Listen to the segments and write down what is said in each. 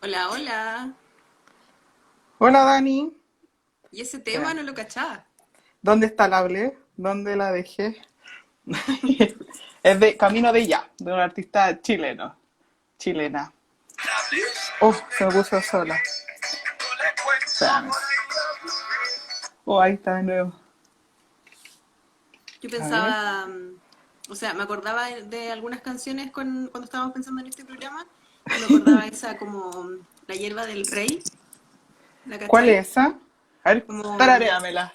Hola, hola. Hola Dani, Y ese tema espérame, no lo cachaba. ¿dónde está la Ble? ¿Dónde la dejé? Es de Camino de Ya, de un artista chileno, chilena. Oh, se me puso sola. Espérame. Oh, ahí está de nuevo. Yo A ver. pensaba, o sea, me acordaba de algunas canciones cuando estábamos pensando en este programa y me acordaba esa como La hierba del rey, ¿la ¿Cuál cachai? es esa? A ver, Como, tararéamela.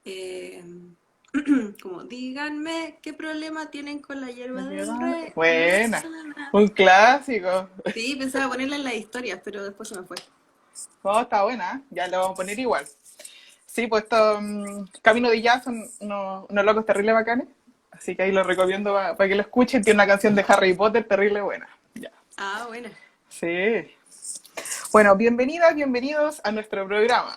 eh, como, díganme qué problema tienen con la hierba ¿Me del llevan? rey. Na, Buena, na, na. un clásico. Sí, pensaba ponerla en las historias, pero después se me fue. Oh, está buena, ¿eh? Ya lo vamos a poner igual. Sí, pues estos Camino de Jazz son unos locos terribles bacanes. Así que ahí lo recomiendo para que lo escuchen. Tiene una canción de Harry Potter terrible buena. Ya. Ah, buena. Sí. Bueno, bienvenidas, bienvenidos a nuestro programa.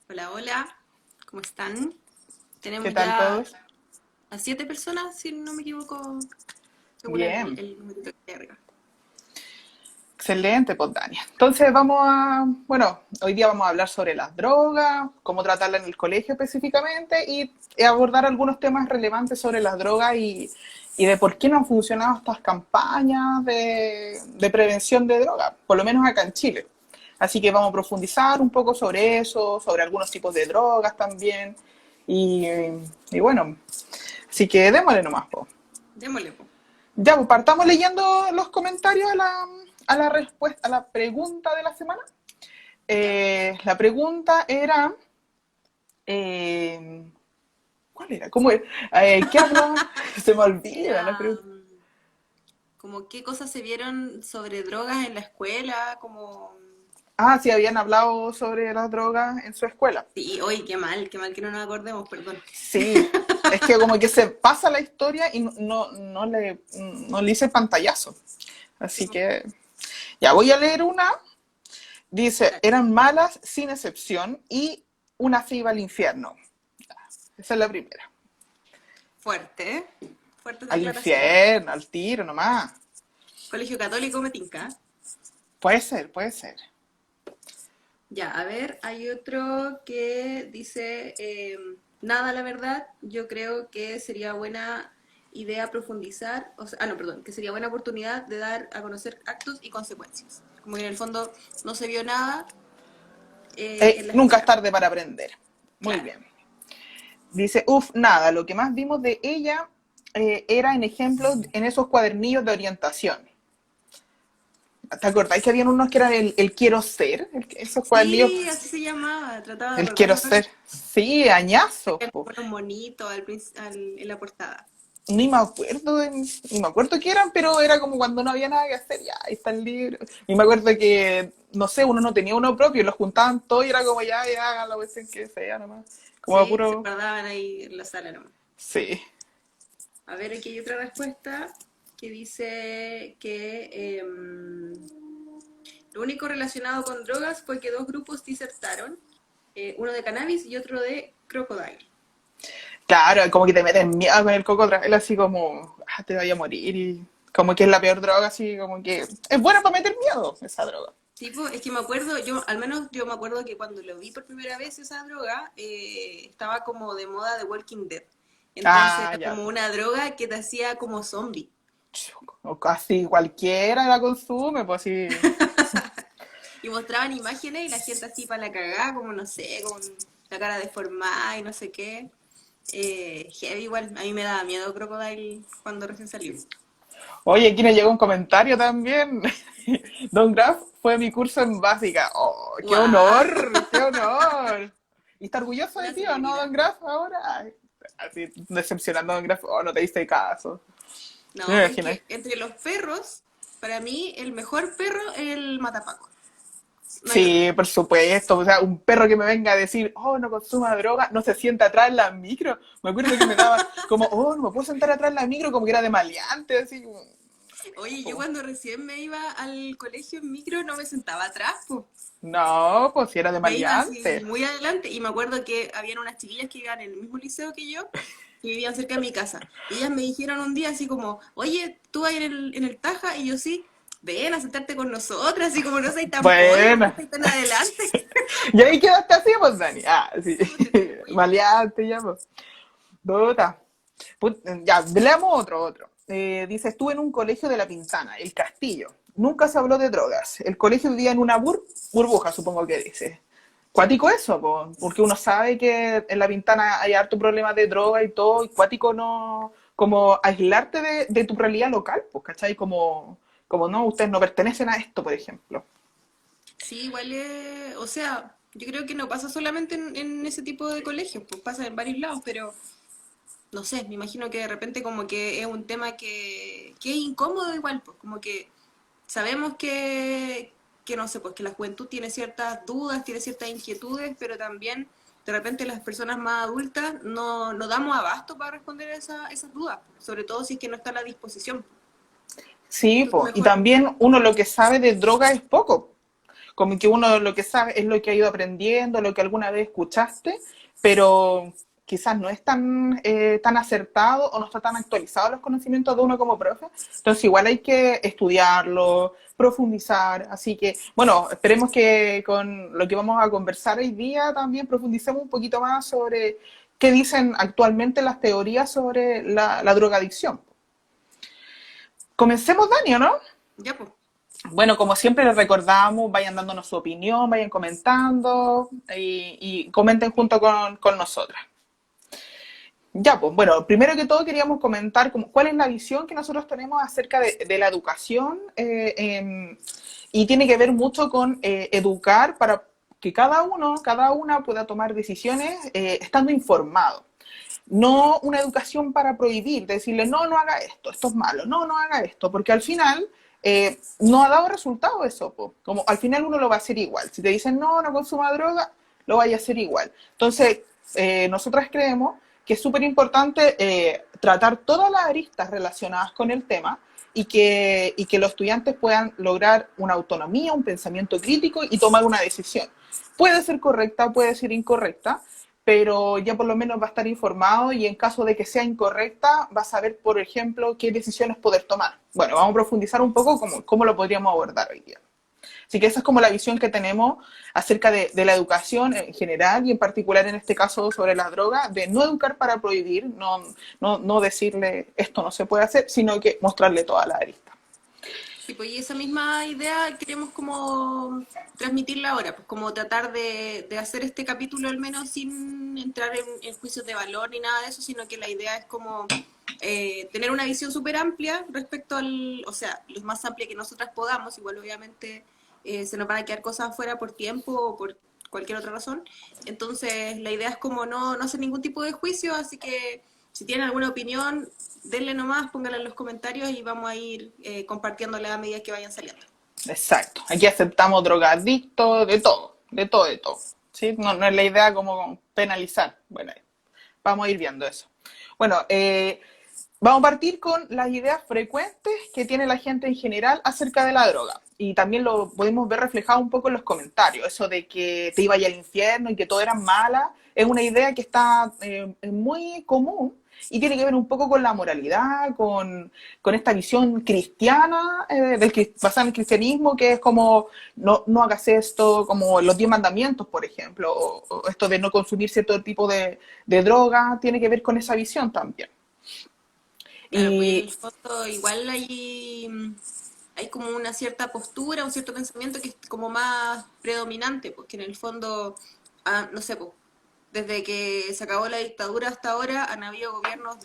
Hola, hola. ¿Cómo están? ¿Qué Tenemos tal ya todos? a 7 personas, si no me equivoco, según Bien. el numerito que hay arriba. Excelente, pues Dania. Entonces bueno, hoy día vamos a hablar sobre las drogas, cómo tratarlas en el colegio específicamente y abordar algunos temas relevantes sobre las drogas y de por qué no han funcionado estas campañas de prevención de drogas, por lo menos acá en Chile. Así que vamos a profundizar un poco sobre eso, sobre algunos tipos de drogas también y, y bueno, así que démosle nomás, po. Démosle, po. Ya, pues partamos leyendo los comentarios a la respuesta, a la pregunta de la semana. Ya. La pregunta era, eh, ¿cuál era? ¿Cómo era? ¿Qué hablaban? Se me olvida la Era pregunta. como qué cosas se vieron sobre drogas en la escuela, como... Ah, sí, habían hablado sobre las drogas en su escuela. Sí, oye, qué mal que no nos acordemos, perdón. Sí, es que como que se pasa la historia y no le hice pantallazo. Sí, Así po. que ya voy a leer una. Dice, Dale. eran malas sin excepción y una se iba al infierno. Esa es la primera. Fuerte, ¿eh? Fuertes Al declaraciones. infierno, al tiro nomás. Colegio Católico me tinca. Puede ser, puede ser. Ya, a ver, hay otro que dice, nada, la verdad, yo creo que sería buena idea profundizar, o sea, no, perdón, que sería buena oportunidad de dar a conocer actos y consecuencias. Como que en el fondo no se vio nada en la Nunca es escuela. tarde para aprender. Muy Claro. bien. Dice, uff, nada, lo que más vimos de ella era en ejemplos en esos cuadernillos de orientación. ¿Te acordáis que habían unos que eran el quiero ser? Esos cuadernillos, Sí, así se llamaba, trataba de el quiero acordarme. ser. Sí, añazos, Salían po. como unos monitos en la portada. Ni me acuerdo qué eran, pero era como cuando no había nada que hacer, ya, ahí está el libro. Y me acuerdo que, no sé, uno no tenía uno propio, los juntaban todos y era como ya hagan la cuestión que sea nomás. Como a Sí, se puro, guardaban ahí en la sala nomás. sí. A ver, aquí hay otra respuesta que dice que lo único relacionado con drogas fue que dos grupos disertaron, uno de cannabis y otro de crocodile. Claro, como que te meten miedo con el cocodrilo, así como, te vaya a morir y como que es la peor droga, así como que es buena para meter miedo esa droga. Tipo, es que me acuerdo, yo, al menos yo me acuerdo que cuando lo vi por primera vez esa droga, estaba como de moda de Walking Dead. Entonces Ah, era ya, como una droga que te hacía como zombie. o casi cualquiera la consume, pues sí. Y mostraban imágenes y la gente así para la cagada, como no sé, con la cara deformada y no sé qué. Heavy igual, a mí me daba miedo Crocodile cuando recién salió. Oye, aquí nos llegó un comentario también. Don Graf fue mi curso en básica. ¡Oh, qué ¡Guau! honor! ¡Qué honor! ¿Y está orgulloso de Una ti o no, celebridad. Don Graf, ahora? Ay, así, decepcionando a Don Graf. Oh, no te diste caso. No, Me pero es imaginé. que entre los perros, para mí el mejor perro es el matapaco. No hay otro. Sí, por supuesto. O sea, un perro que me venga a decir, oh, no consuma droga, no se sienta atrás en la micro. Me acuerdo que me daba como, oh, no me puedo sentar atrás en la micro, como que era de maleante, así como, Oye, yo como, cuando recién me iba al colegio en micro no me sentaba atrás, po. no, pues si era de Me iba así maleante. muy adelante y me acuerdo que habían unas chiquillas que iban en el mismo liceo que yo, que vivían cerca de mi casa. Y ellas me dijeron un día así como, oye, ¿tú vas en el Taja? Y yo sí. ven a sentarte con nosotras, y como no soy tan pobre, no Bueno, estoy tan adelante. y ahí quedaste así, pues, Dani. Ah, sí. Sí, pues, te fuiste, pues, ya. Maleante ya, pues. Puta. Ya, leamos otro. Dice, estuve en un colegio de La Pintana, El Castillo. Nunca se habló de drogas. El colegio vivía en una burbuja, supongo que dice. Cuático eso, po, porque uno sabe que en La Pintana hay harto problema de droga y todo, y cuático no, como aislarte de tu realidad local, pues, ¿cachai? Como no, ustedes no pertenecen a esto, por ejemplo. Sí, igual es, o sea, yo creo que no pasa solamente en ese tipo de colegios, pues pasa en varios lados, pero no sé, me imagino que de repente como que es un tema que es incómodo igual, pues como que sabemos que no sé, pues que la juventud tiene ciertas dudas, tiene ciertas inquietudes, pero también de repente las personas más adultas no damos abasto para responder esas dudas, pues, sobre todo si es que no está a la disposición. Sí, Entonces pues, y mejor, también uno lo que sabe de droga es poco. Como que uno lo que sabe es lo que ha ido aprendiendo, lo que alguna vez escuchaste, pero quizás no es tan acertado o no está tan actualizado los conocimientos de uno como profe. Entonces igual hay que estudiarlo, profundizar. Así que, bueno, esperemos que con lo que vamos a conversar hoy día también profundicemos un poquito más sobre qué dicen actualmente las teorías sobre la drogadicción. Comencemos, Dani, ¿o no? ya pues, Bueno, como siempre les recordamos, vayan dándonos su opinión, vayan comentando y comenten junto con nosotras. Ya, pues bueno, primero que todo queríamos comentar cuál es la visión que nosotros tenemos acerca de la educación y tiene que ver mucho con educar para que cada uno, cada una pueda tomar decisiones estando informado. No una educación para prohibir, decirle, no, no haga esto, esto es malo, no, no haga esto, porque al final no ha dado resultado eso, po. Como al final uno lo va a hacer igual. Si te dicen, no, no consuma droga, lo vaya a hacer igual. Entonces, nosotras creemos que es súper importante tratar todas las aristas relacionadas con el tema y que los estudiantes puedan lograr una autonomía, un pensamiento crítico y tomar una decisión. Puede ser correcta, puede ser incorrecta, pero ya por lo menos va a estar informado y en caso de que sea incorrecta va a saber, por ejemplo, qué decisiones poder tomar. Bueno, vamos a profundizar un poco cómo lo podríamos abordar hoy día. Así que esa es como la visión que tenemos acerca de la educación en general y en particular en este caso sobre la droga, de no educar para prohibir, no decirle esto no se puede hacer, sino que mostrarle toda la arista. sí, pues y esa misma idea queremos como transmitirla ahora, pues como tratar de hacer este capítulo al menos sin entrar en juicios de valor ni nada de eso, sino que la idea es como tener una visión súper amplia respecto o sea, lo más amplia que nosotras podamos, igual obviamente se nos van a quedar cosas afuera por tiempo o por cualquier otra razón. Entonces la idea es como no hacer ningún tipo de juicio, así que si tienen alguna opinión, denle nomás, pónganla en los comentarios y vamos a ir compartiéndola a medida que vayan saliendo. Exacto. Aquí aceptamos drogadictos, de todo, de todo, de todo. ¿Sí? No es la idea como penalizar. Bueno, vamos a ir viendo eso. Bueno, vamos a partir con las ideas frecuentes que tiene la gente en general acerca de la droga. Y también lo podemos ver reflejado un poco en los comentarios. Eso de que te iba al infierno y que todo era mala, es una idea que está muy común y tiene que ver un poco con la moralidad, con esta visión cristiana, basada en el cristianismo, que es como no hagas esto, como los 10 mandamientos, por ejemplo, o esto de no consumir cierto tipo de droga, tiene que ver con esa visión también. Claro, pues en Y el fondo igual hay como una cierta postura, un cierto pensamiento que es como más predominante, porque en el fondo, no sé, pues, desde que se acabó la dictadura hasta ahora han habido gobiernos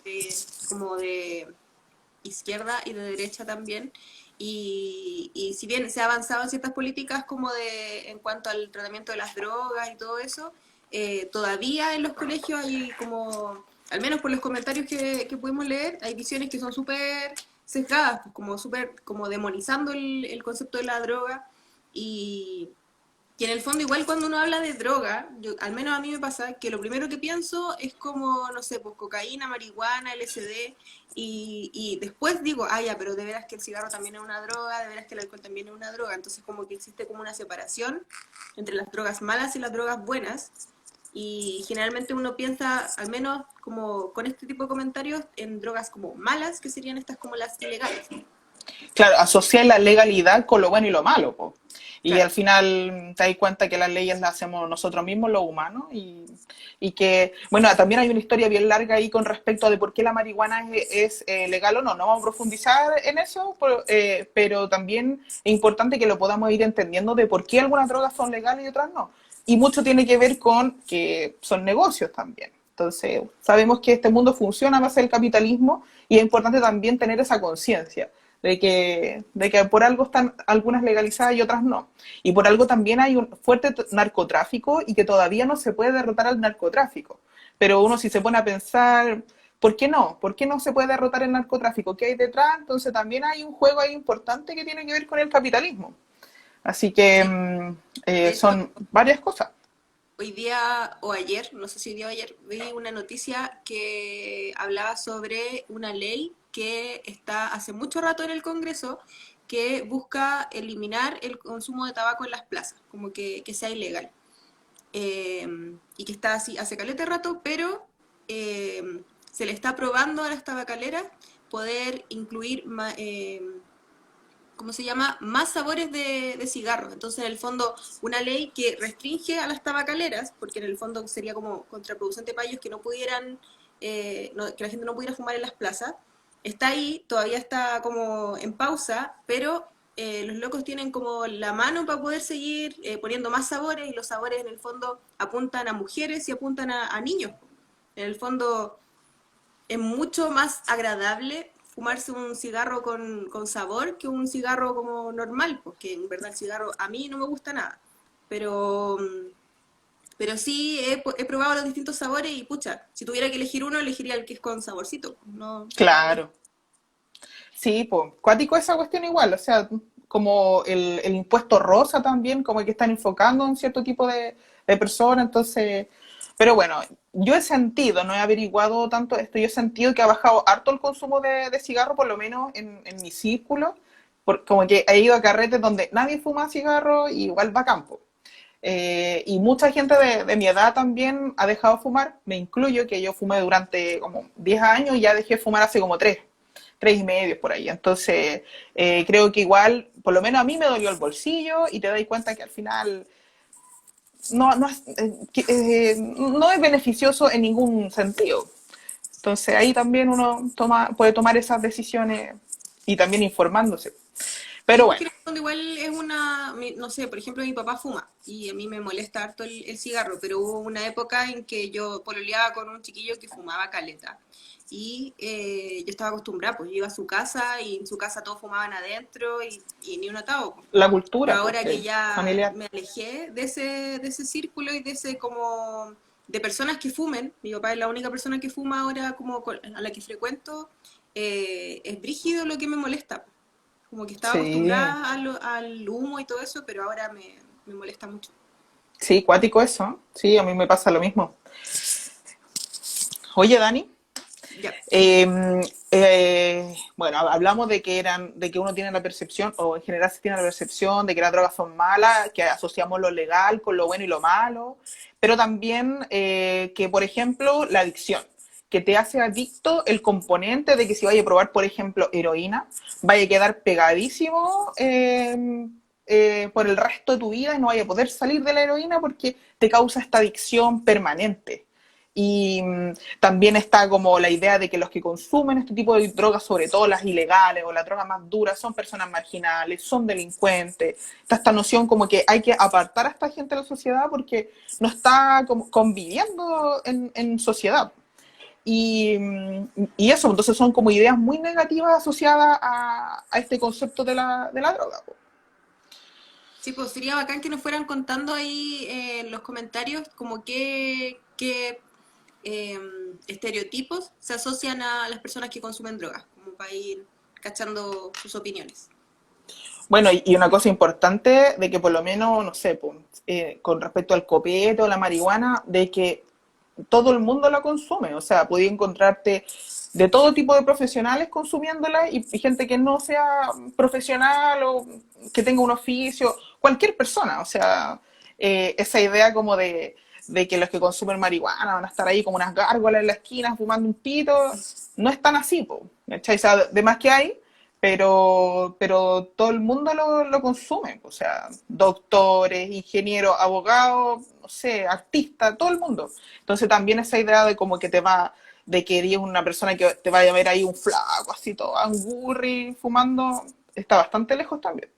como de izquierda y de derecha también. Y si bien se ha avanzado en ciertas políticas como en cuanto al tratamiento de las drogas y todo eso, todavía en los colegios hay como, al menos por los comentarios que pudimos leer, hay visiones que son súper sesgadas, pues, como súper, como demonizando el concepto de la droga y, y en el fondo, igual cuando uno habla de droga, al menos a mí me pasa que lo primero que pienso es como, no sé, pues cocaína, marihuana, LSD, y después digo, ya, pero de veras que el cigarro también es una droga, de veras que el alcohol también es una droga, entonces como que existe como una separación entre las drogas malas y las drogas buenas, y generalmente uno piensa, al menos como con este tipo de comentarios, en drogas como malas, que serían estas como las ilegales. claro, asociar la legalidad con lo bueno y lo malo, po. Y Claro. al final te das cuenta que las leyes las hacemos nosotros mismos, los humanos, y que, bueno, también hay una historia bien larga ahí con respecto a de por qué la marihuana es legal o no. No vamos a profundizar en eso, pero también es importante que lo podamos ir entendiendo de por qué algunas drogas son legales y otras no. Y mucho tiene que ver con que son negocios también. Entonces, sabemos que este mundo funciona a base del capitalismo y es importante también tener esa conciencia de que por algo están algunas legalizadas y otras no. Y por algo también hay un fuerte narcotráfico y que todavía no se puede derrotar al narcotráfico. Pero uno si se pone a pensar, ¿por qué no? ¿Por qué no se puede derrotar el narcotráfico? ¿Qué hay detrás? Entonces también hay un juego ahí importante que tiene que ver con el capitalismo. Así que Sí. De hecho, son varias cosas. hoy día o ayer, no sé si hoy día o ayer, vi una noticia que hablaba sobre una ley que está hace mucho rato en el Congreso que busca eliminar el consumo de tabaco en las plazas, como que sea ilegal. Y que está así hace caleta de rato, pero se le está aprobando a las tabacaleras poder incluir ¿cómo se llama? Más sabores de cigarros. Entonces, en el fondo, una ley que restringe a las tabacaleras, porque en el fondo sería como contraproducente para ellos que no pudieran, que la gente no pudiera fumar en las plazas, está ahí, todavía está como en pausa, pero los locos tienen como la mano para poder seguir poniendo más sabores y los sabores en el fondo apuntan a mujeres y apuntan a niños. En el fondo, es mucho más agradable fumarse un cigarro con sabor que un cigarro como normal, porque en verdad el cigarro a mí no me gusta nada. Pero, pero sí he probado los distintos sabores y pucha, si tuviera que elegir uno, elegiría el que es con saborcito. No, no. Claro. Sí, pues, cuático esa cuestión igual, o sea, como el impuesto rosa también, como que están enfocando en cierto tipo de personas, entonces, pero bueno, yo he sentido, no he averiguado tanto esto, yo he sentido que ha bajado harto el consumo de cigarro, por lo menos en mi círculo, como que he ido a carretes donde nadie fuma cigarro y igual va a campo. Y mucha gente de mi edad también ha dejado de fumar, me incluyo, que yo fumé durante como 10 años y ya dejé de fumar hace como 3 y medio por ahí. Entonces, creo que igual, por lo menos a mí me dolió el bolsillo y te das cuenta que al final no es beneficioso en ningún sentido. Entonces, ahí también uno puede tomar esas decisiones y también informándose. Sí, Pero porque bueno, en el fondo igual es una, no sé, por ejemplo, mi papá fuma y a mí me molesta harto el cigarro, pero hubo una época en que yo pololeaba con un chiquillo que fumaba caleta y yo estaba acostumbrada, pues yo iba a su casa y en su casa todos fumaban adentro y ni un atado, pues. la Pero cultura, ahora que porque ya familiar. me alejé de ese círculo y de ese como de personas que fumen, mi papá es la única persona que fuma ahora como a la que frecuento, es brígido lo que me molesta, como que estaba Sí, acostumbrada al humo y todo eso, pero ahora me molesta mucho. sí, cuático eso. Sí, a mí me pasa lo mismo. Oye, Dani, Ya. bueno, hablamos de que uno tiene la percepción, o en general se tiene la percepción de que las drogas son malas, que asociamos lo legal con lo bueno y lo malo, pero también que, por ejemplo, la adicción, que te hace adicto el componente de que si vaya a probar, por ejemplo, heroína, vaya a quedar pegadísimo por el resto de tu vida y no vaya a poder salir de la heroína porque te causa esta adicción permanente. Y también está como la idea de que los que consumen este tipo de drogas, sobre todo las ilegales o las drogas más duras, son personas marginales, son delincuentes. Está esta noción como que hay que apartar a esta gente de la sociedad porque no está como conviviendo en sociedad. Y eso, entonces son como ideas muy negativas asociadas a este concepto de la droga. Sí, pues sería bacán que nos fueran contando ahí en los comentarios como qué estereotipos se asocian a las personas que consumen drogas, como para ir cachando sus opiniones. Bueno, y una cosa importante de que por lo menos, no sé, pues, con respecto al copete o la marihuana, de que todo el mundo la consume, o sea, podía encontrarte de todo tipo de profesionales consumiéndola y gente que no sea profesional o que tenga un oficio, cualquier persona, o sea, esa idea como de que los que consumen marihuana van a estar ahí como unas gárgolas en la esquina fumando un pito, no es tan así, po, ¿cachai? O sea, de más que hay, pero todo el mundo lo consume, o sea, doctores, ingenieros, abogados, no sé, artistas, todo el mundo. Entonces también esa idea de como que de que eres una persona que te vaya a ver ahí un flaco, así todo angurri, fumando, está bastante lejos también.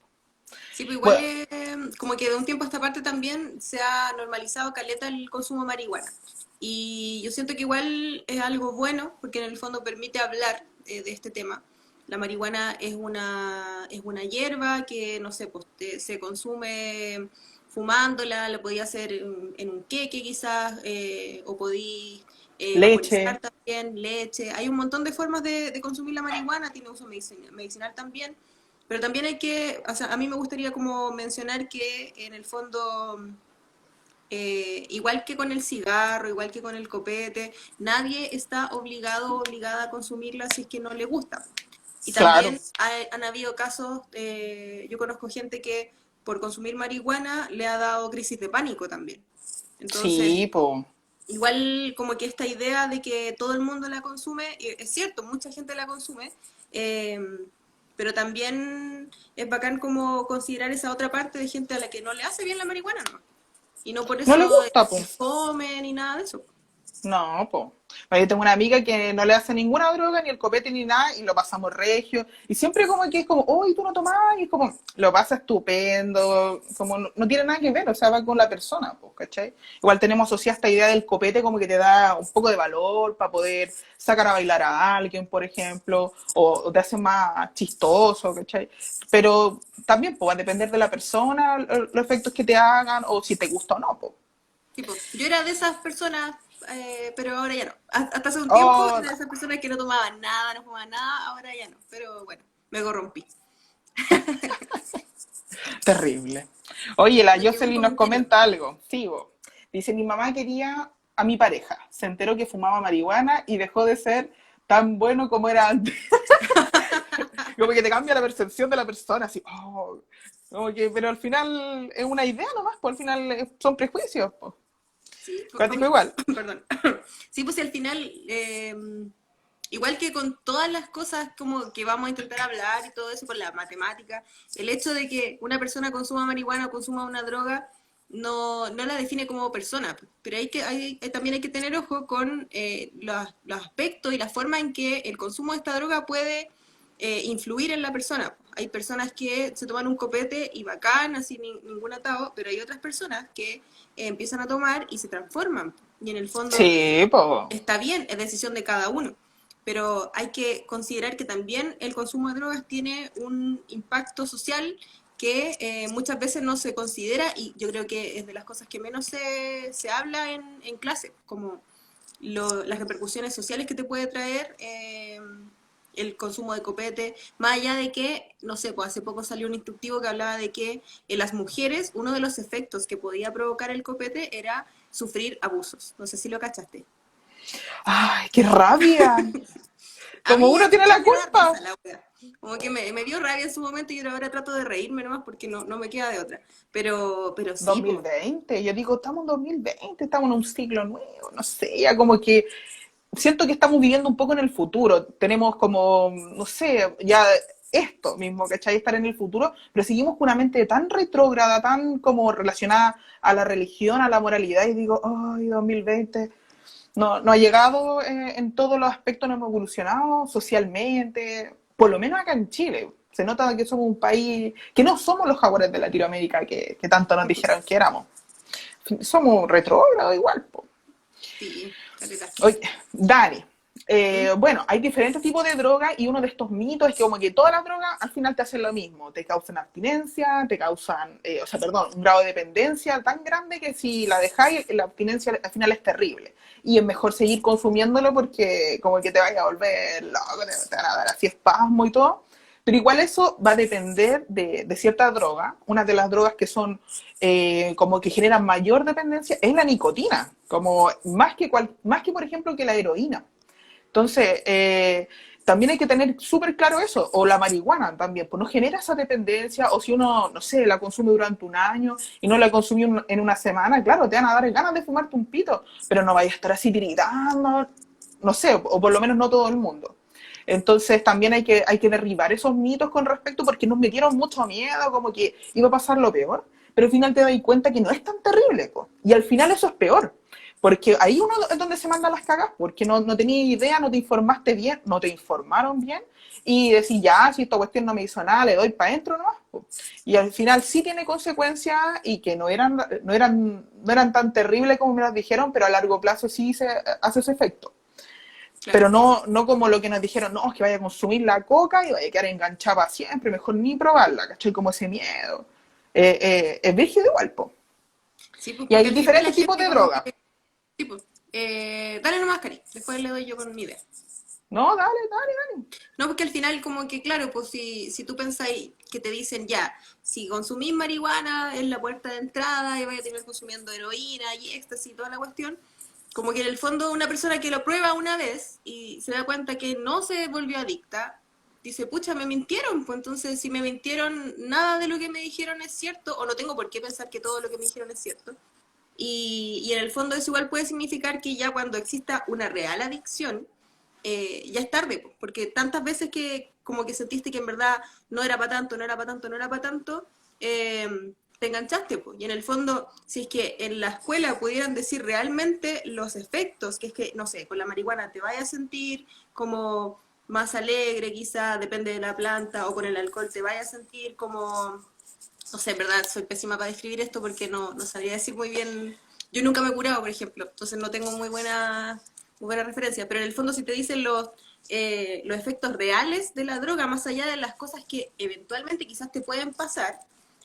Sí, pues igual Bueno, como que de un tiempo a esta parte también se ha normalizado caleta el consumo de marihuana. Y yo siento que igual es algo bueno porque en el fondo permite hablar de este tema. La marihuana es una hierba que, no sé, pues se consume fumándola, la podía hacer en un queque quizás, o podí leche, vaporizar también, leche. Hay un montón de formas de consumir la marihuana, tiene uso medicinal también. Pero también hay que, o sea, a mí me gustaría como mencionar que en el fondo, igual que con el cigarro, igual que con el copete, nadie está obligado o obligada a consumirla si es que no le gusta. Y claro. también han habido casos, yo conozco gente que por consumir marihuana le ha dado crisis de pánico también. Entonces, Sí, pues. igual como que esta idea de que todo el mundo la consume, es cierto, mucha gente la consume, eh, pero también es bacán como considerar esa otra parte de gente a la que no le hace bien la marihuana, ¿no? Y no por No le eso gusta, es pues. fome ni nada de eso. No, pues. Yo tengo una amiga que no le hace ninguna droga, ni el copete, ni nada, y lo pasamos regio. Y siempre como que es como, oh, tú no tomás, y es como, lo pasa estupendo, como no tiene nada que ver, o sea, va con la persona, pues, ¿cachai? Igual tenemos asociada esta idea del copete como que te da un poco de valor para poder sacar a bailar a alguien, por ejemplo, o te hace más chistoso, ¿cachai? Pero también, pues, va a depender de la persona, los efectos que te hagan, o si te gusta o no, pues. Tipo, yo era de esas personas, pero ahora ya no. Hasta hace un tiempo Oh, era de no, esas personas que no tomaban nada, no fumaban nada, ahora ya no. Pero bueno, me corrompí. terrible. Oye, la No quedé un Jocelyn nos comentario. comenta algo. Sigo. Dice, mi mamá quería a mi pareja. Se enteró que fumaba marihuana y dejó de ser tan bueno como era antes. Como que te cambia la percepción de la persona. Así, oh, como que, pero al final es una idea nomás, pues al final son prejuicios. Pues. Sí, Cuático igual. perdón. Sí, pues si al final, igual que con todas las cosas como que vamos a intentar hablar y todo eso con la matemática, el hecho de que una persona consuma marihuana o consuma una droga no la define como persona, pero también hay que tener ojo con los aspectos y la forma en que el consumo de esta droga puede influir en la persona. Hay personas que se toman un copete y bacán, así ningún atado, pero hay otras personas que empiezan a tomar y se transforman. Y en el fondo Sí, pues. está bien, es decisión de cada uno. Pero hay que considerar que también el consumo de drogas tiene un impacto social que muchas veces no se considera y yo creo que es de las cosas que menos se habla en clase, como las repercusiones sociales que te puede traer el consumo de copete, más allá de que, no sé, pues hace poco salió un instructivo que hablaba de que en las mujeres uno de los efectos que podía provocar el copete era sufrir abusos. No sé si lo cachaste. Ay, qué rabia. A Como mí uno tiene ya la me da risa culpa. la wea. Como que me dio rabia en su momento y ahora trato de reírme nomás porque no me queda de otra. Pero sí, pues. 2020, yo digo, estamos en 2020, estamos en un siglo nuevo, no sé, ya como que siento que estamos viviendo un poco en el futuro, tenemos como, no sé, ya esto mismo, ¿cachai? Estar en el futuro, pero seguimos con una mente tan retrógrada, tan como relacionada a la religión, a la moralidad, y digo, ay, 2020, no ha llegado en todos los aspectos, no hemos evolucionado socialmente, por lo menos acá en Chile. Se nota que somos un país, que no somos los jaguares de Latinoamérica que tanto nos dijeron que éramos. Somos retrógrados igual, po. Sí, caleta. Oye, Dani, ¿Mm? bueno, hay diferentes tipos de drogas y uno de estos mitos es que como que todas las drogas al final te hacen lo mismo, te causan abstinencia, te causan, o sea, perdón, un grado de dependencia tan grande que si la dejáis, la abstinencia al final es terrible. Y es mejor seguir consumiéndolo porque como que te vaya a volver loco, te van a dar así espasmo y todo. Pero igual eso va a depender de cierta droga. Una de las drogas que son como que generan mayor dependencia es la nicotina, como más que por ejemplo que la heroína. Entonces, también hay que tener súper claro eso, o la marihuana también, pues no genera esa dependencia, o si uno, no sé, la consume durante un año y no la consumió en una semana, claro, te van a dar ganas de fumarte un pito, pero no vayas a estar así tiritando, no sé, o por lo menos no todo el mundo. Entonces también hay que derribar esos mitos con respecto, porque nos metieron mucho miedo, como que iba a pasar lo peor, pero al final te das cuenta que no es tan terrible, po. Y al final eso es peor, porque ahí uno es donde se mandan las cagas, porque no tenías idea, no te informaste bien, no te informaron bien, y decís, ya, si esta cuestión no me hizo nada, le doy para adentro nomás, po. Y al final sí tiene consecuencias y que no eran tan terribles como me las dijeron, pero a largo plazo sí se hace ese efecto. Pero Claro. no como lo que nos dijeron, no, es que vaya a consumir la coca y vaya a quedar enganchada para siempre, mejor ni probarla, ¿cachai? Como ese miedo. Es brígido igual, po. Sí, pues Y porque hay al final la diferentes tipos gente de como drogas. que, sí, pues, dale nomás, Cari, después le doy yo con mi idea. No, dale, dale, dale. No, porque al final como que, claro, pues si tú pensáis que te dicen ya, si consumís marihuana es la puerta de entrada y vais a terminar consumiendo heroína y éxtasis y toda la cuestión, como que en el fondo una persona que lo prueba una vez y se da cuenta que no se volvió adicta, dice, pucha, me mintieron, pues entonces si me mintieron, nada de lo que me dijeron es cierto, o no tengo por qué pensar que todo lo que me dijeron es cierto. Y en el fondo eso igual puede significar que ya cuando exista una real adicción, ya es tarde, po, porque tantas veces que como que sentiste que en verdad no era para tanto, no era para tanto, no era para tanto, te enganchaste, po. Y en el fondo, si es que en la escuela pudieran decir realmente los efectos, que es que, no sé, con la marihuana te vayas a sentir como más alegre, quizá, depende de la planta, o con el alcohol te vayas a sentir como, no sé, en verdad, soy pésima para describir esto porque no sabría decir muy bien. Yo nunca me he curado, por ejemplo, entonces no tengo muy buena referencia, pero en el fondo si te dicen los efectos reales de la droga, más allá de las cosas que eventualmente quizás te pueden pasar,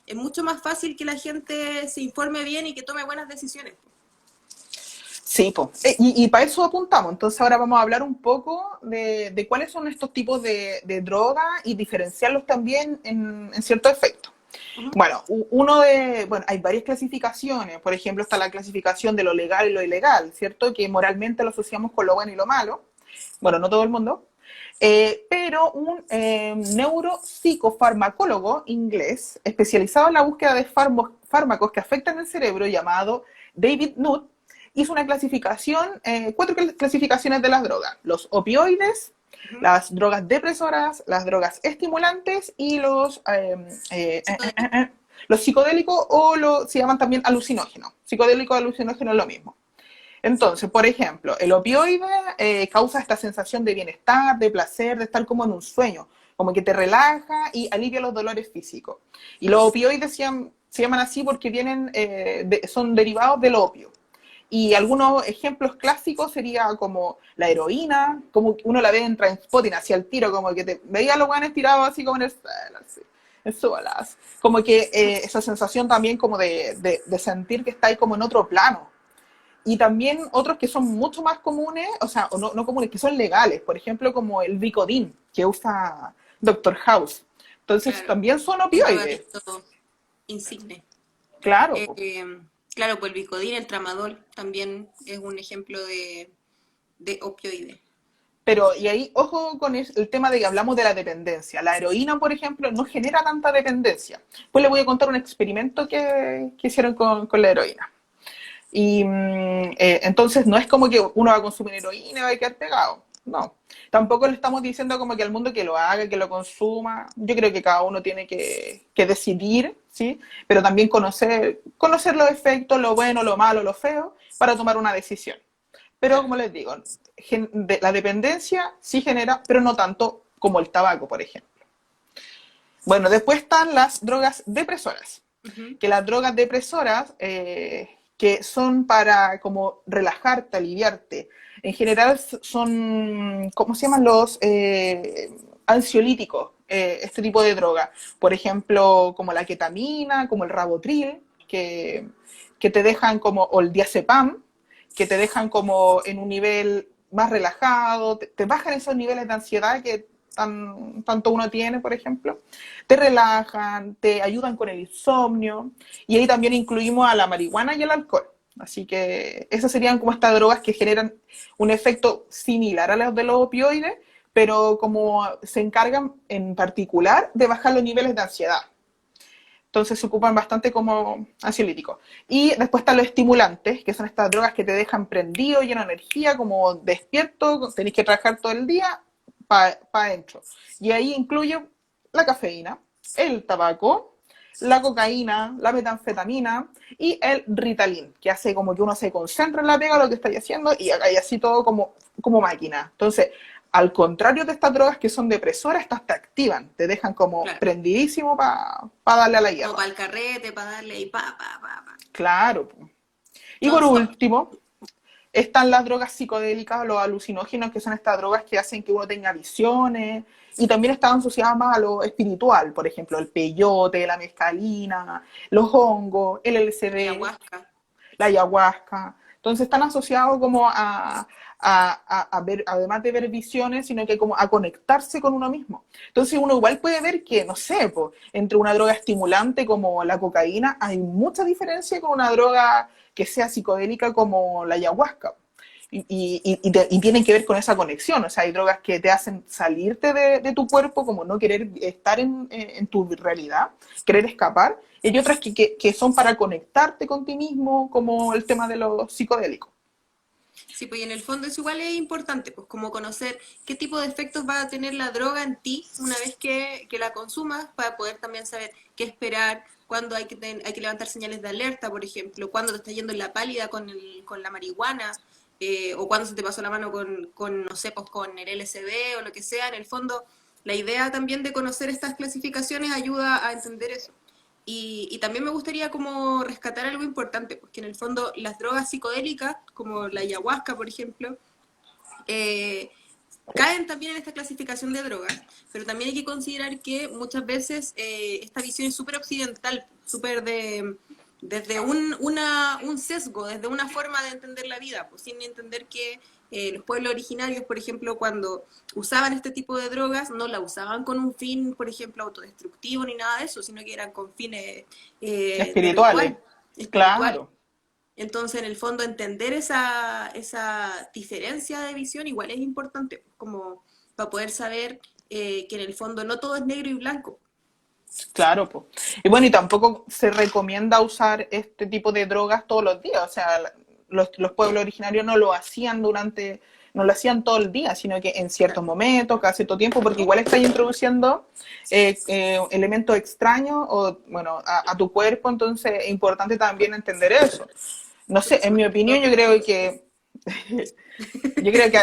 es mucho más fácil que la gente se informe bien y que tome buenas decisiones. Sí, po. Y para eso apuntamos. Entonces ahora vamos a hablar un poco de cuáles son estos tipos de droga y diferenciarlos también en ciertos efectos. Uh -huh. Bueno, bueno, hay varias clasificaciones. Por ejemplo, está la clasificación de lo legal y lo ilegal, ¿cierto? Que moralmente lo asociamos con lo bueno y lo malo. Bueno, no todo el mundo. Pero un neuropsicofarmacólogo inglés especializado en la búsqueda de fármacos que afectan el cerebro, llamado David Nutt, hizo una clasificación, 4 clasificaciones de las drogas: los opioides, Uh -huh. las drogas depresoras, las drogas estimulantes y los psicodélicos, se llaman también alucinógenos. Psicodélico y alucinógeno es lo mismo. Entonces, por ejemplo, el opioide causa esta sensación de bienestar, de placer, de estar como en un sueño, como que te relaja y alivia los dolores físicos. Y los opioides se llaman así porque son derivados del opio. Y algunos ejemplos clásicos sería como la heroína, como uno la ve en Trainspotting, hacia el tiro, como que te veía a los guanes tirados así como en el suelo, así, en su balas. Como que esa sensación también como de sentir que está ahí como en otro plano. Y también otros que son mucho más comunes, o sea, o no comunes, que son legales, por ejemplo, como el Vicodin, que usa Doctor House. Entonces, Claro, también son un opioides, drogadicto insigne. claro. Claro, pues el Vicodin, el tramadol, también es un ejemplo de opioide. Pero, y ahí, ojo con el tema de que hablamos de la dependencia. La heroína, por ejemplo, no genera tanta dependencia. Pues le voy a contar un experimento que hicieron con la heroína. Y entonces no es como que uno va a consumir heroína y va a quedar pegado. No. Tampoco le estamos diciendo como que al mundo que lo haga, que lo consuma. Yo creo que cada uno tiene que decidir, ¿sí? Pero también conocer los efectos, lo bueno, lo malo, lo feo, para tomar una decisión. Pero Claro. como les digo, la dependencia sí genera, pero no tanto como el tabaco, por ejemplo. Bueno, después están las drogas depresoras, Uh -huh. que las drogas depresoras, que son para como relajarte, aliviarte, en general son, ¿cómo se llaman? Los ansiolíticos, este tipo de droga. Por ejemplo, como la ketamina, como el Rabotril, que te dejan como, o el diazepam, que te dejan como en un nivel más relajado, te bajan esos niveles de ansiedad que tanto uno tiene, por ejemplo, te relajan, te ayudan con el insomnio, y ahí también incluimos a la marihuana y el alcohol. Así que esas serían como estas drogas que generan un efecto similar a los de los opioides, pero como se encargan en particular de bajar los niveles de ansiedad. Entonces se ocupan bastante como ansiolíticos. Y después están los estimulantes, que son estas drogas que te dejan prendido, lleno de energía, como despierto, tenés que trabajar todo el día, para adentro. Y ahí incluye la cafeína, el tabaco, la cocaína, la metanfetamina y el Ritalin, que hace como que uno se concentra en la pega, lo que estáis haciendo, y así todo como máquina. Entonces, al contrario de estas drogas que son depresoras, estas te activan, te dejan como Claro. prendidísimo para darle a la Como hierba. para el carrete, para darle y pa. Claro. Po. Y por Non-stop. último, están las drogas psicodélicas, los alucinógenos, que son estas drogas que hacen que uno tenga visiones, y también están asociadas más a lo espiritual, por ejemplo, el peyote, la mescalina, los hongos, el La LSD, ayahuasca. la ayahuasca. Entonces están asociados como a ver, además de ver visiones, sino que como a conectarse con uno mismo. Entonces uno igual puede ver que, no sé, po, entre una droga estimulante como la cocaína hay mucha diferencia con una droga que sea psicodélica como la ayahuasca. Y tienen que ver con esa conexión. O sea, hay drogas que te hacen salirte de tu cuerpo, como no querer estar en tu realidad, querer escapar. Y hay otras que son para conectarte con ti mismo, como el tema de los psicodélicos. Sí, pues y en el fondo eso igual es importante, pues como conocer qué tipo de efectos va a tener la droga en ti una vez que la consumas, para poder también saber qué esperar, cuándo hay que levantar señales de alerta, por ejemplo, cuándo te está yendo en la pálida con la marihuana, o cuándo se te pasó la mano no sé, pues con el LSD o lo que sea. En el fondo, la idea también de conocer estas clasificaciones ayuda a entender eso. Y también me gustaría como rescatar algo importante, porque en el fondo las drogas psicodélicas, como la ayahuasca, por ejemplo, eh, caen también en esta clasificación de drogas, pero también hay que considerar que muchas veces esta visión es súper occidental, súper desde un sesgo, desde una forma de entender la vida, pues sin entender que los pueblos originarios, por ejemplo, cuando usaban este tipo de drogas, no la usaban con un fin, por ejemplo, autodestructivo ni nada de eso, sino que eran con fines de Espirituales, ritual, espiritual. claro. Entonces, en el fondo, entender esa diferencia de visión igual es importante, como para poder saber que en el fondo no todo es negro y blanco. Claro, pues. Y bueno, y tampoco se recomienda usar este tipo de drogas todos los días. O sea, los pueblos originarios no lo hacían no lo hacían todo el día, sino que en ciertos Claro. momentos, cada cierto tiempo, porque igual estás introduciendo elementos extraños o, bueno, a tu cuerpo, entonces es importante también entender eso. No sé, en mi opinión, yo creo que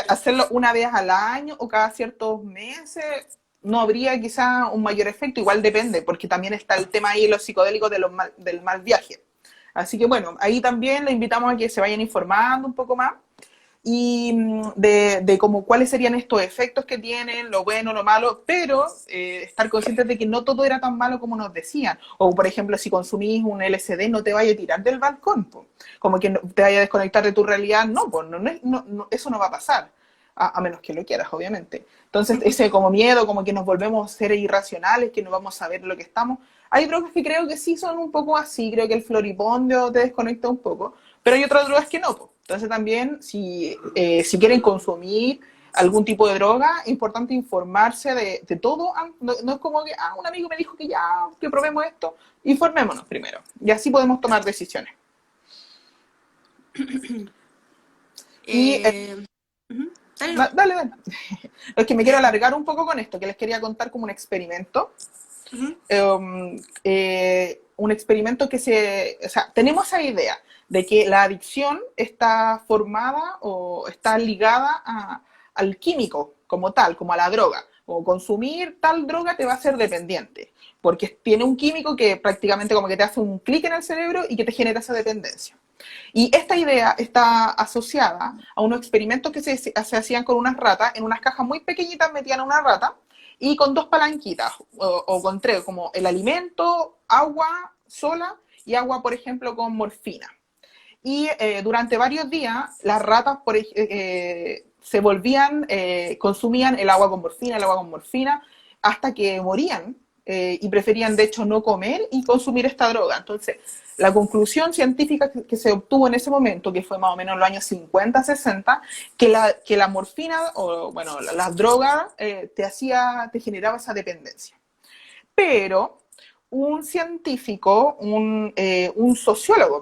hacerlo una vez al año o cada ciertos meses no habría quizá un mayor efecto, igual depende, porque también está el tema ahí de los psicodélicos del mal viaje. Así que bueno, ahí también le invitamos a que se vayan informando un poco más y de como cuáles serían estos efectos que tienen, lo bueno, lo malo, pero estar conscientes de que no todo era tan malo como nos decían. O, por ejemplo, si consumís un LSD, no te vaya a tirar del balcón, po. Como que no, te vaya a desconectar de tu realidad, no, pues eso no va a pasar, a menos que lo quieras, obviamente. Entonces, ese como miedo, como que nos volvemos seres irracionales, que no vamos a ver lo que estamos. Hay drogas que creo que sí son un poco así, creo que el floripondio te desconecta un poco, pero hay otras drogas que no, po. Entonces también, si quieren consumir algún tipo de droga, es importante informarse de todo. No es como que, un amigo me dijo que ya, que probemos esto. Informémonos primero. Y así podemos tomar decisiones. Y Eh, uh-huh. Dale, no. dale, dale. Es que me quiero alargar un poco con esto, que les quería contar como un experimento. Uh-huh. Un experimento o sea, tenemos esa idea de que la adicción está formada o está ligada al químico como tal, como a la droga. O consumir tal droga te va a hacer dependiente, porque tiene un químico que prácticamente como que te hace un clic en el cerebro y que te genera esa dependencia. Y esta idea está asociada a unos experimentos que se hacían con unas ratas, en unas cajas muy pequeñitas metían a una rata y con dos palanquitas, o con tres, como el alimento, agua sola y agua, por ejemplo, con morfina. Y durante varios días las ratas se volvían, consumían el agua con morfina, hasta que morían y preferían de hecho no comer y consumir esta droga. Entonces, la conclusión científica que se obtuvo en ese momento, que fue más o menos en los años 50, 60, que la morfina, o bueno, la droga te generaba esa dependencia. Pero un científico, un sociólogo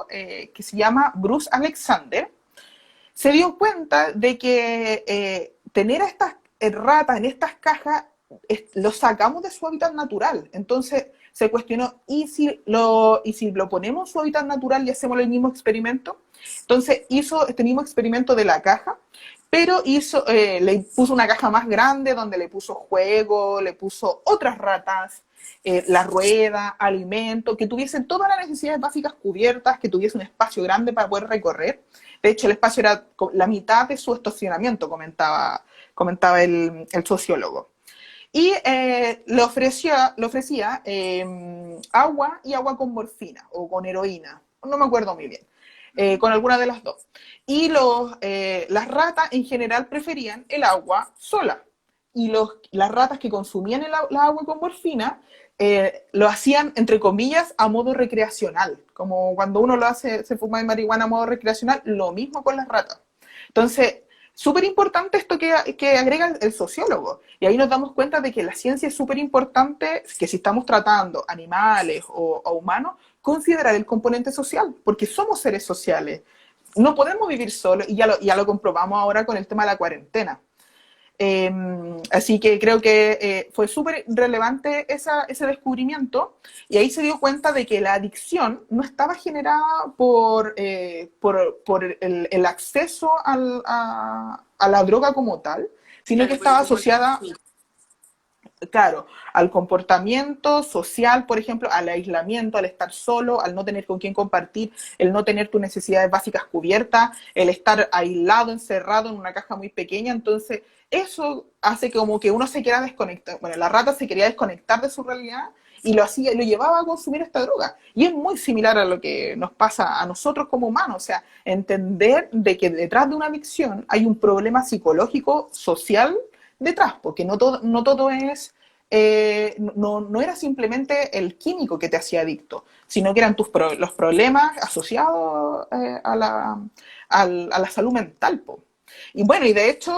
que se llama Bruce Alexander, se dio cuenta de que tener ratas en estas cajas los sacamos de su hábitat natural. Entonces se cuestionó, ¿y si lo ponemos en su hábitat natural y hacemos el mismo experimento? Entonces hizo este mismo experimento de la caja, pero le puso una caja más grande donde le puso juego, le puso otras ratas, la rueda, alimento, que tuviesen todas las necesidades básicas cubiertas, que tuviese un espacio grande para poder recorrer. De hecho, el espacio era la mitad de su estacionamiento, comentaba el sociólogo. Y le ofrecía agua y agua con morfina o con heroína, no me acuerdo muy bien, con alguna de las dos. Y las ratas en general preferían el agua sola. Y las ratas que consumían la agua con morfina lo hacían, entre comillas, a modo recreacional. Como cuando uno se fuma de marihuana a modo recreacional, lo mismo con las ratas. Entonces, súper importante esto que agrega el sociólogo. Y ahí nos damos cuenta de que la ciencia es súper importante, que si estamos tratando animales o humanos, considerar el componente social, porque somos seres sociales. No podemos vivir solos, y ya lo comprobamos ahora con el tema de la cuarentena. Así que creo que fue súper relevante ese descubrimiento, y ahí se dio cuenta de que la adicción no estaba generada por el acceso a la droga como tal, sino que Claro, por el estaba comportamiento. asociada, claro, al comportamiento social, por ejemplo, al aislamiento, al estar solo, al no tener con quién compartir, el no tener tus necesidades básicas cubiertas, el estar aislado, encerrado en una caja muy pequeña. Entonces, eso hace como que uno se quiera desconectar. Bueno, la rata se quería desconectar de su realidad y lo llevaba a consumir esta droga. Y es muy similar a lo que nos pasa a nosotros como humanos. O sea, entender de que detrás de una adicción hay un problema psicológico, social detrás, porque no todo es, no era simplemente el químico que te hacía adicto, sino que eran los problemas asociados a la salud mental, po. Y bueno, y de hecho,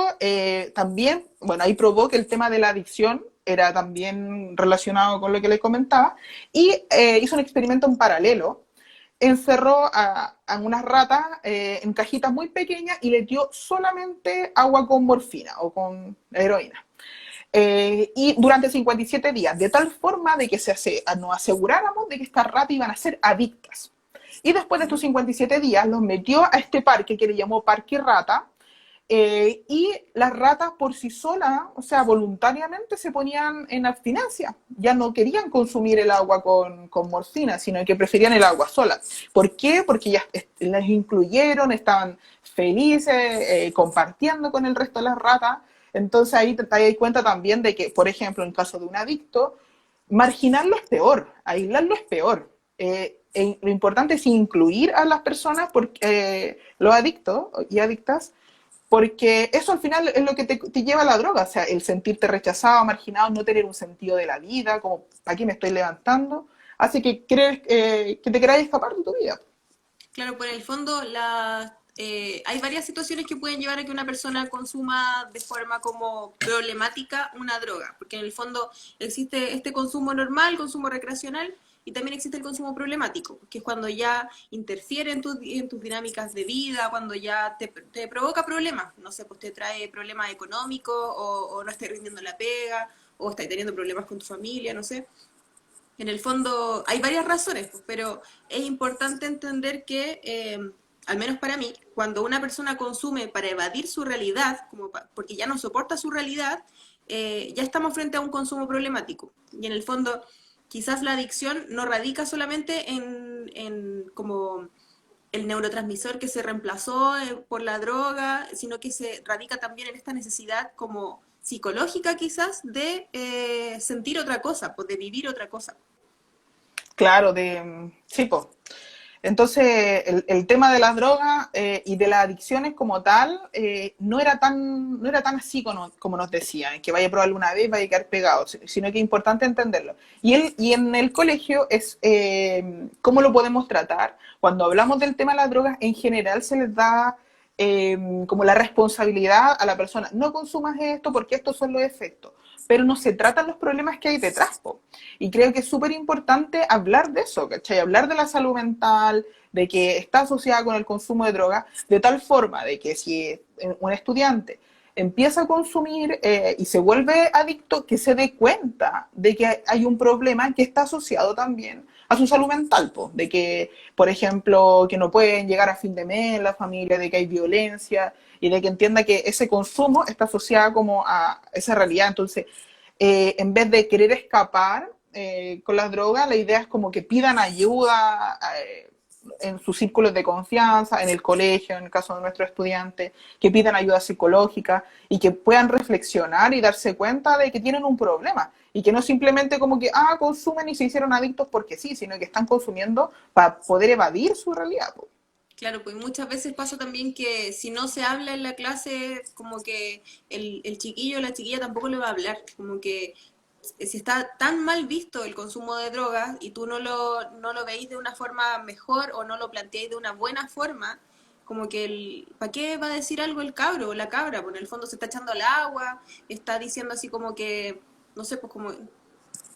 también, bueno, ahí probó que el tema de la adicción era también relacionado con lo que le comentaba, y hizo un experimento en paralelo. Encerró a unas ratas en cajitas muy pequeñas y les dio solamente agua con morfina o con heroína. Y durante 57 días, de tal forma de que nos aseguráramos de que estas ratas iban a ser adictas. Y después de estos 57 días los metió a este parque que le llamó Parque Rata, y las ratas por sí solas, o sea, voluntariamente se ponían en abstinencia. Ya no querían consumir el agua con morfina, sino que preferían el agua sola. ¿Por qué? Porque ya las incluyeron, estaban felices, compartiendo con el resto de las ratas. Entonces ahí te das cuenta también de que, por ejemplo, en caso de un adicto, marginarlo es peor, aislarlo es peor. Lo importante es incluir a las personas, los adictos y adictas, porque eso al final es lo que te lleva a la droga. O sea, el sentirte rechazado, marginado, no tener un sentido de la vida, como aquí me estoy levantando, hace que crees que te queráis escapar de tu vida. Claro, por el fondo hay varias situaciones que pueden llevar a que una persona consuma de forma como problemática una droga, porque en el fondo existe este consumo normal, consumo recreacional, y también existe el consumo problemático, que es cuando ya interfiere en tus dinámicas de vida, cuando ya te provoca problemas, no sé, pues te trae problemas económicos, o no estás rindiendo la pega, o estás teniendo problemas con tu familia, no sé. En el fondo hay varias razones, pues, pero es importante entender que, al menos para mí, cuando una persona consume para evadir su realidad, porque ya no soporta su realidad, ya estamos frente a un consumo problemático. Y en el fondo, quizás la adicción no radica solamente en como el neurotransmisor que se reemplazó por la droga, sino que se radica también en esta necesidad como psicológica quizás de sentir otra cosa, pues de vivir otra cosa. Claro, sí, po. Entonces, el tema de las drogas y de las adicciones como tal no era tan así como nos decían, que vaya a probarlo una vez, vaya a quedar pegado, sino que es importante entenderlo. Y en el colegio es cómo lo podemos tratar. Cuando hablamos del tema de las drogas, en general se les da como la responsabilidad a la persona. No consumas esto porque estos son los efectos. Pero no se tratan los problemas que hay detrás, po. Y creo que es súper importante hablar de eso, ¿cachai? Hablar de la salud mental, de que está asociada con el consumo de drogas, de tal forma de que si un estudiante empieza a consumir y se vuelve adicto, que se dé cuenta de que hay un problema que está asociado también a su salud mental, po, de que, por ejemplo, que no pueden llegar a fin de mes en la familia, de que hay violencia y de que entienda que ese consumo está asociado como a esa realidad. Entonces, en vez de querer escapar con las drogas, la idea es como que pidan ayuda en sus círculos de confianza, en el colegio, en el caso de nuestros estudiantes, que pidan ayuda psicológica y que puedan reflexionar y darse cuenta de que tienen un problema y que no simplemente como que, consumen y se hicieron adictos porque sí, sino que están consumiendo para poder evadir su realidad. Po. Claro, pues muchas veces pasa también que si no se habla en la clase, como que el chiquillo o la chiquilla tampoco le va a hablar, como que si está tan mal visto el consumo de drogas y tú no lo veis de una forma mejor o no lo planteáis de una buena forma, como que ¿para qué va a decir algo el cabro o la cabra? Porque en el fondo se está echando al agua, está diciendo así como que, no sé, pues como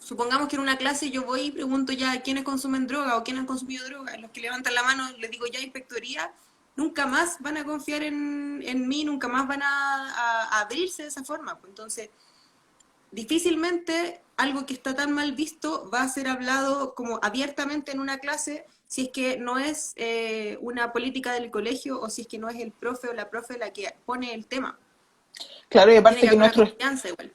supongamos que en una clase yo voy y pregunto ya quiénes consumen droga o quiénes han consumido droga. Los que levantan la mano les digo ya inspectoría, nunca más van a confiar en mí, nunca más van a abrirse de esa forma. Pues entonces, difícilmente algo que está tan mal visto va a ser hablado como abiertamente en una clase si es que no es una política del colegio o si es que no es el profe o la profe la que pone el tema. Claro, y Tiene aparte que que haber una nuestros confianza igual.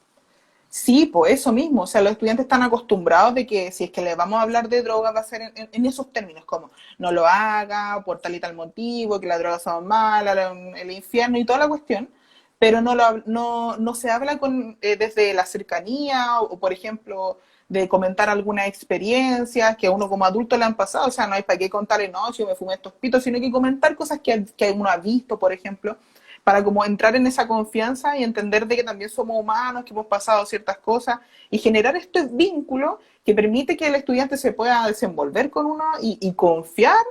sí, pues eso mismo, o sea, los estudiantes están acostumbrados de que si es que les vamos a hablar de droga va a ser en esos términos, como no lo haga por tal y tal motivo, que las drogas son malas, el infierno y toda la cuestión, pero no se habla desde la cercanía o, por ejemplo, de comentar algunas experiencias que a uno como adulto le han pasado, o sea, no hay para qué contarle, no, si yo me fumé estos pitos, sino que comentar cosas que uno ha visto, por ejemplo, para como entrar en esa confianza y entender de que también somos humanos, que hemos pasado ciertas cosas y generar este vínculo que permite que el estudiante se pueda desenvolver con uno y confiar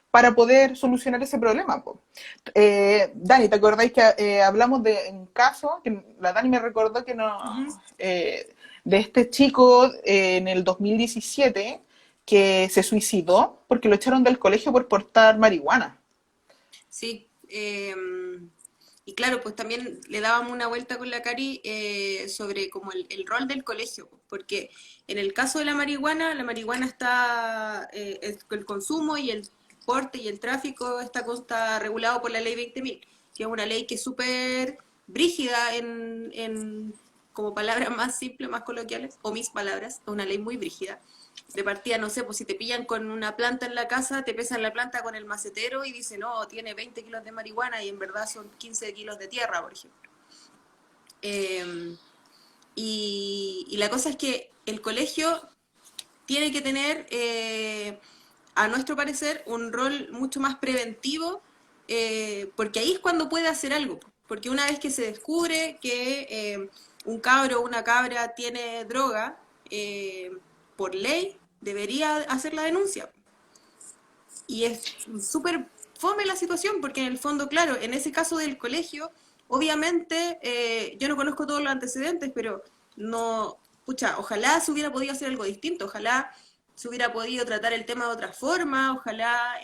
para poder solucionar ese problema. Po. Dani, ¿te acordáis que hablamos de un caso, que la Dani me recordó que no, Ujú. de este chico en el 2017 que se suicidó porque lo echaron del colegio por portar marihuana? Sí, y claro, pues también le dábamos una vuelta con la Cari sobre como el rol del colegio, porque en el caso de la marihuana está, el consumo y el porte y el tráfico está regulado por la ley 20.000, que es una ley que es súper brígida como palabras más simples, más coloquiales, o mis palabras, es una ley muy brígida de partida, no sé, pues si te pillan con una planta en la casa, te pesan la planta con el macetero y dicen, no, tiene 20 kilos de marihuana y en verdad son 15 kilos de tierra, por ejemplo. Eh, y la cosa es que el colegio tiene que tener, a nuestro parecer, un rol mucho más preventivo, porque ahí es cuando puede hacer algo. Porque una vez que se descubre que un cabro o una cabra tiene droga, por ley debería hacer la denuncia. Y es súper fome la situación, porque en el fondo, claro, en ese caso del colegio, obviamente, yo no conozco todos los antecedentes, pero no, pucha, ojalá se hubiera podido hacer algo distinto, ojalá se hubiera podido tratar el tema de otra forma, ojalá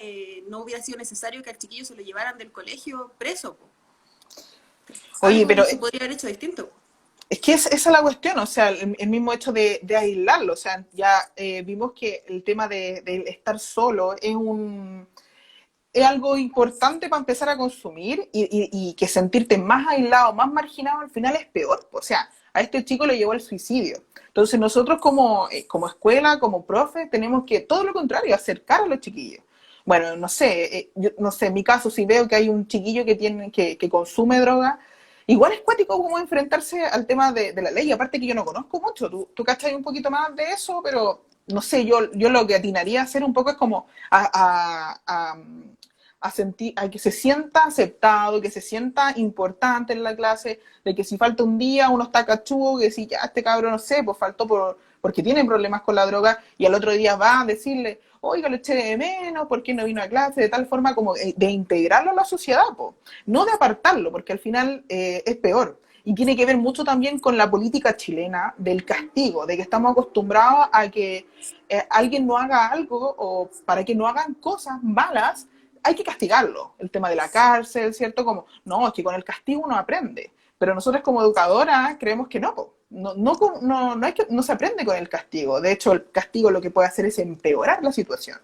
no hubiera sido necesario que al chiquillo se lo llevaran del colegio preso. Po. Oye, pero Algo se podría haber hecho distinto. es que esa es la cuestión, o sea, el mismo hecho de aislarlo, o sea, ya vimos que el tema de estar solo es algo importante para empezar a consumir y que sentirte más aislado, más marginado, al final es peor. O sea, a este chico le llevó al suicidio. Entonces nosotros como escuela, como profe, tenemos que, todo lo contrario, acercar a los chiquillos. Bueno, no sé, yo, no sé, en mi caso, si veo que hay un chiquillo que consume droga, igual es cuático como enfrentarse al tema de la ley. Aparte que yo no conozco mucho, tú cachai un poquito más de eso, pero no sé, yo lo que atinaría a hacer un poco es como a sentir, a que se sienta aceptado, que se sienta importante en la clase, de que si falta un día uno está cachudo, que si ya este cabrón, no sé, pues faltó porque tiene problemas con la droga, y al otro día va a decirle, oiga, lo eché de menos, ¿por qué no vino a clase? De tal forma como de integrarlo a la sociedad, po. No de apartarlo, porque al final es peor. Y tiene que ver mucho también con la política chilena del castigo, de que estamos acostumbrados a que alguien no haga algo o para que no hagan cosas malas, hay que castigarlo, el tema de la cárcel, ¿cierto? Como, no, es que con el castigo uno aprende, pero nosotros como educadora creemos que no, no se aprende con el castigo, de hecho el castigo lo que puede hacer es empeorar la situación.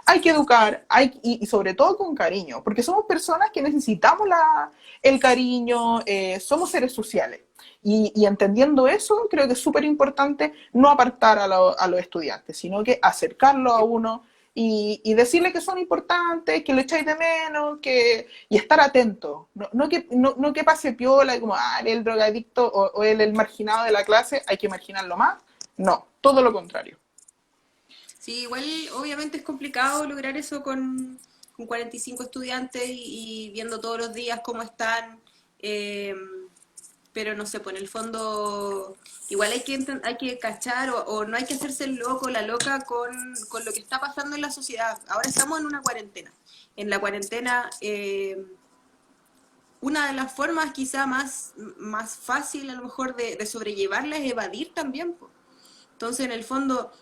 Hay que educar, y sobre todo con cariño, porque somos personas que necesitamos el cariño, somos seres sociales. Y entendiendo eso, creo que es súper importante no apartar a los estudiantes, sino que acercarlo a uno y decirle que son importantes, que lo echáis de menos, y estar atento. No que pase piola y como, él es el drogadicto o él es el marginado de la clase, hay que marginarlo más. No, todo lo contrario. Sí, igual obviamente es complicado lograr eso con 45 estudiantes y viendo todos los días cómo están, eh, pero no sé, pues en el fondo igual hay que cachar o no hay que hacerse el loco, la loca con lo que está pasando en la sociedad. Ahora estamos en una cuarentena. En la cuarentena, una de las formas quizá más fácil a lo mejor de sobrellevarla es evadir también, pues. Entonces, en el fondo,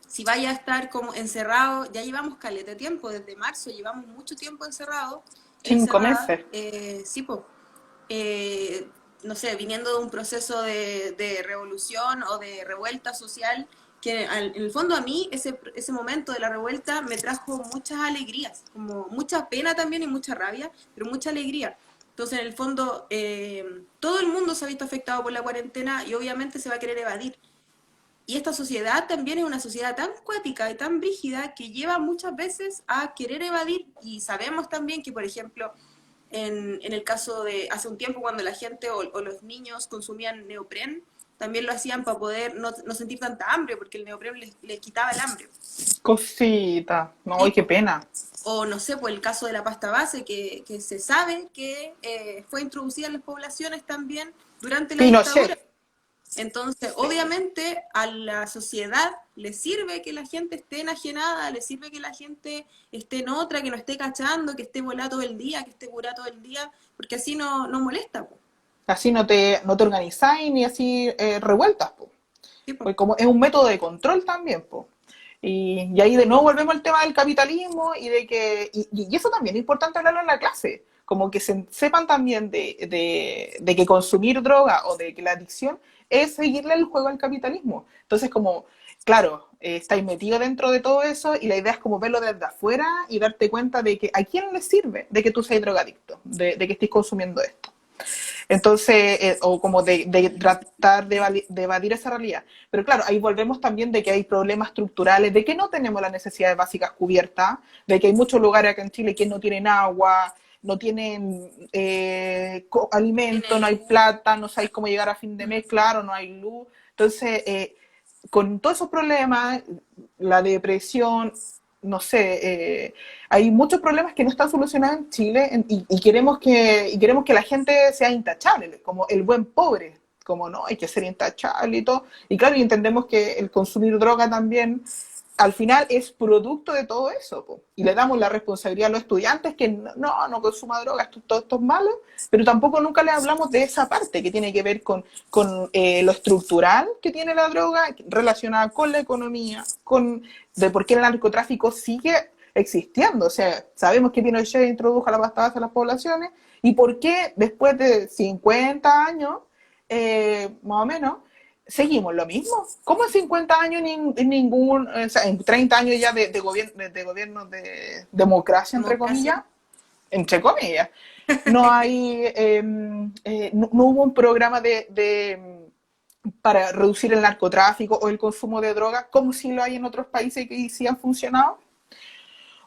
si vaya a estar como encerrado, ya llevamos caleta de tiempo, desde marzo llevamos mucho tiempo encerrado, 5 meses. sí, pues, eh, no sé, viniendo de un proceso de revolución o de revuelta social, que en el fondo a mí ese momento de la revuelta me trajo muchas alegrías, como mucha pena también y mucha rabia, pero mucha alegría. Entonces, en el fondo, todo el mundo se ha visto afectado por la cuarentena y obviamente se va a querer evadir. Y esta sociedad también es una sociedad tan cuática y tan brígida que lleva muchas veces a querer evadir. Y sabemos también que, por ejemplo, en el caso de hace un tiempo cuando la gente o los niños consumían neopren, también lo hacían para poder no sentir tanta hambre, porque el neopren les quitaba el hambre. Cosita. No, Sí, qué po. pena. O no sé, pues el caso de la pasta base, que se sabe que fue introducida en las poblaciones también durante la dictadura. Pinochet. Entonces, Sí. obviamente, a la sociedad le sirve que la gente esté enajenada, le sirve que la gente esté en otra, que no esté cachando, que esté volada todo el día, que esté curada todo el día, porque así no molesta, po. Así no te organizáis ni así revueltas, po. ¿Sí, po? Pues como es un método de control también, po. Y ahí de nuevo volvemos al tema del capitalismo y de que, y eso también es importante hablarlo en la clase, como que sepan también de que consumir droga o de que la adicción es seguirle el juego al capitalismo. Entonces, como, claro, estáis metido dentro de todo eso y la idea es como verlo desde afuera y darte cuenta de que a quién le sirve de que tú seas drogadicto, de que estés consumiendo esto. Entonces, o como de tratar de evadir esa realidad. Pero claro, ahí volvemos también de que hay problemas estructurales, de que no tenemos las necesidades básicas cubiertas, de que hay muchos lugares acá en Chile que no tienen agua, no tienen alimento, no Tiene hay luz. plata, no sabéis cómo llegar a fin de mes, claro, no hay luz. Entonces, con todos esos problemas, la depresión, no sé, hay muchos problemas que no están solucionados en Chile y queremos que la gente sea intachable, como el buen pobre, como no, hay que ser intachable y todo. Y claro, y entendemos que el consumir droga también al final es producto de todo eso, po. Y le damos la responsabilidad a los estudiantes que no consuma droga, esto es malo, pero tampoco nunca le hablamos de esa parte que tiene que ver con lo estructural que tiene la droga relacionada con la economía, de por qué el narcotráfico sigue existiendo. O sea, sabemos que Pinochet introdujo la pasta base a las poblaciones y por qué después de 50 años, más o menos, seguimos lo mismo. ¿Cómo en 50 años o sea, en 30 años ya de gobierno de democracia, Democracia. entre comillas, no hay, no hubo un programa para reducir el narcotráfico o el consumo de drogas como si lo hay en otros países que sí han funcionado?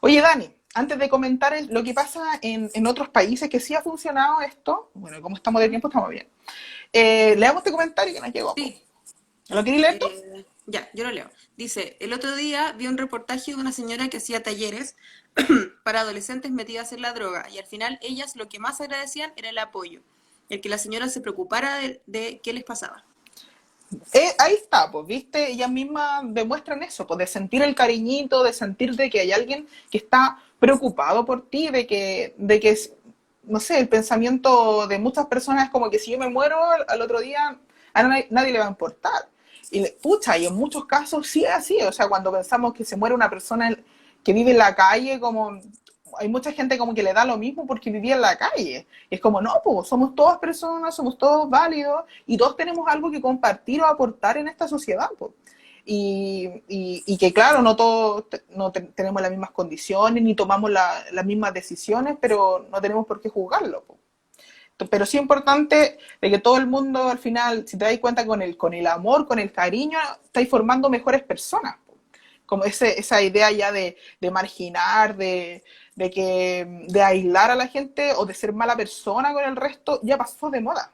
Oye, Dani, antes de comentar lo que pasa en otros países que sí ha funcionado esto, bueno, como estamos de tiempo, estamos bien. Leamos este comentario que nos llegó. Po. Sí, ¿Lo queréis leer tú? ya, yo lo leo. Dice, el otro día vi un reportaje de una señora que hacía talleres para adolescentes metidas en la droga y al final ellas lo que más agradecían era el apoyo, el que la señora se preocupara de qué les pasaba. Ahí está, pues, viste, ellas mismas demuestran eso, pues, de sentir el cariñito, de sentir de que hay alguien que está preocupado por ti, de que no sé, el pensamiento de muchas personas es como que si yo me muero al otro día, a nadie le va a importar. Pucha, y en muchos casos sí es así, o sea, cuando pensamos que se muere una persona que vive en la calle, como hay mucha gente como que le da lo mismo porque vivía en la calle. Y es como, no, pues somos todas personas, somos todos válidos y todos tenemos algo que compartir o aportar en esta sociedad, pues. Y que claro, no todos tenemos las mismas condiciones ni tomamos las mismas decisiones, pero no tenemos por qué juzgarlo, pues. Pero sí es importante de que todo el mundo al final, si te das cuenta con el amor, con el cariño, estáis formando mejores personas. Como esa idea ya de marginar, de aislar a la gente o de ser mala persona con el resto, ya pasó de moda.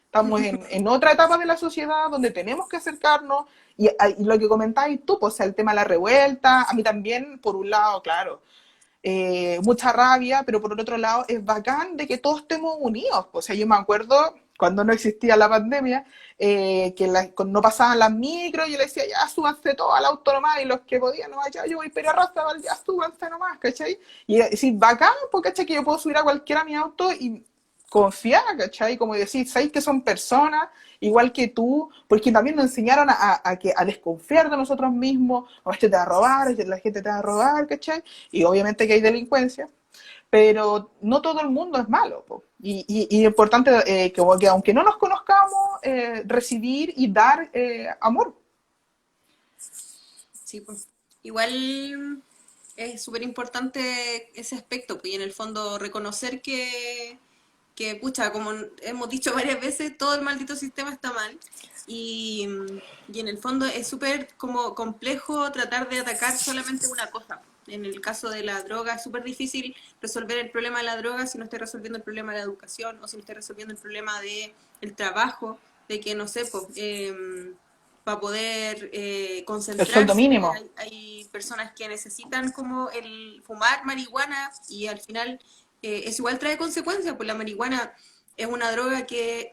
Estamos en otra etapa de la sociedad donde tenemos que acercarnos y lo que comentáis tú, pues, o sea, el tema de la revuelta, a mí también, por un lado, claro, mucha rabia, pero por el otro lado es bacán de que todos estemos unidos. O sea, yo me acuerdo cuando no existía la pandemia, cuando no pasaban las micros, yo le decía, ya súbanse todos al auto nomás, y los que podían, no, ya yo voy pero raza, ya súbanse nomás, ¿cachai? Y decir, bacán, porque ¿cachai? Que yo puedo subir a cualquiera a mi auto y confiar, ¿cachai? Como decir, sabéis que son personas igual que tú, porque también nos enseñaron a desconfiar de nosotros mismos, o este te va a robar, la gente te va a robar, ¿cachai? Y obviamente que hay delincuencia, pero no todo el mundo es malo, po. Y es importante que aunque no nos conozcamos, recibir y dar amor. Sí, pues. Igual es súper importante ese aspecto, pues, y en el fondo reconocer que, pucha, como hemos dicho varias veces, todo el maldito sistema está mal. Y, y en el fondo es súper como complejo tratar de atacar solamente una cosa. En el caso de la droga es súper difícil resolver el problema de la droga si no estoy resolviendo el problema de la educación o si no estoy resolviendo el problema del trabajo, de que, no sé, pues, para poder El sueldo concentrarse, mínimo. hay personas que necesitan como el fumar marihuana y al final eso igual trae consecuencias, pues la marihuana es una droga que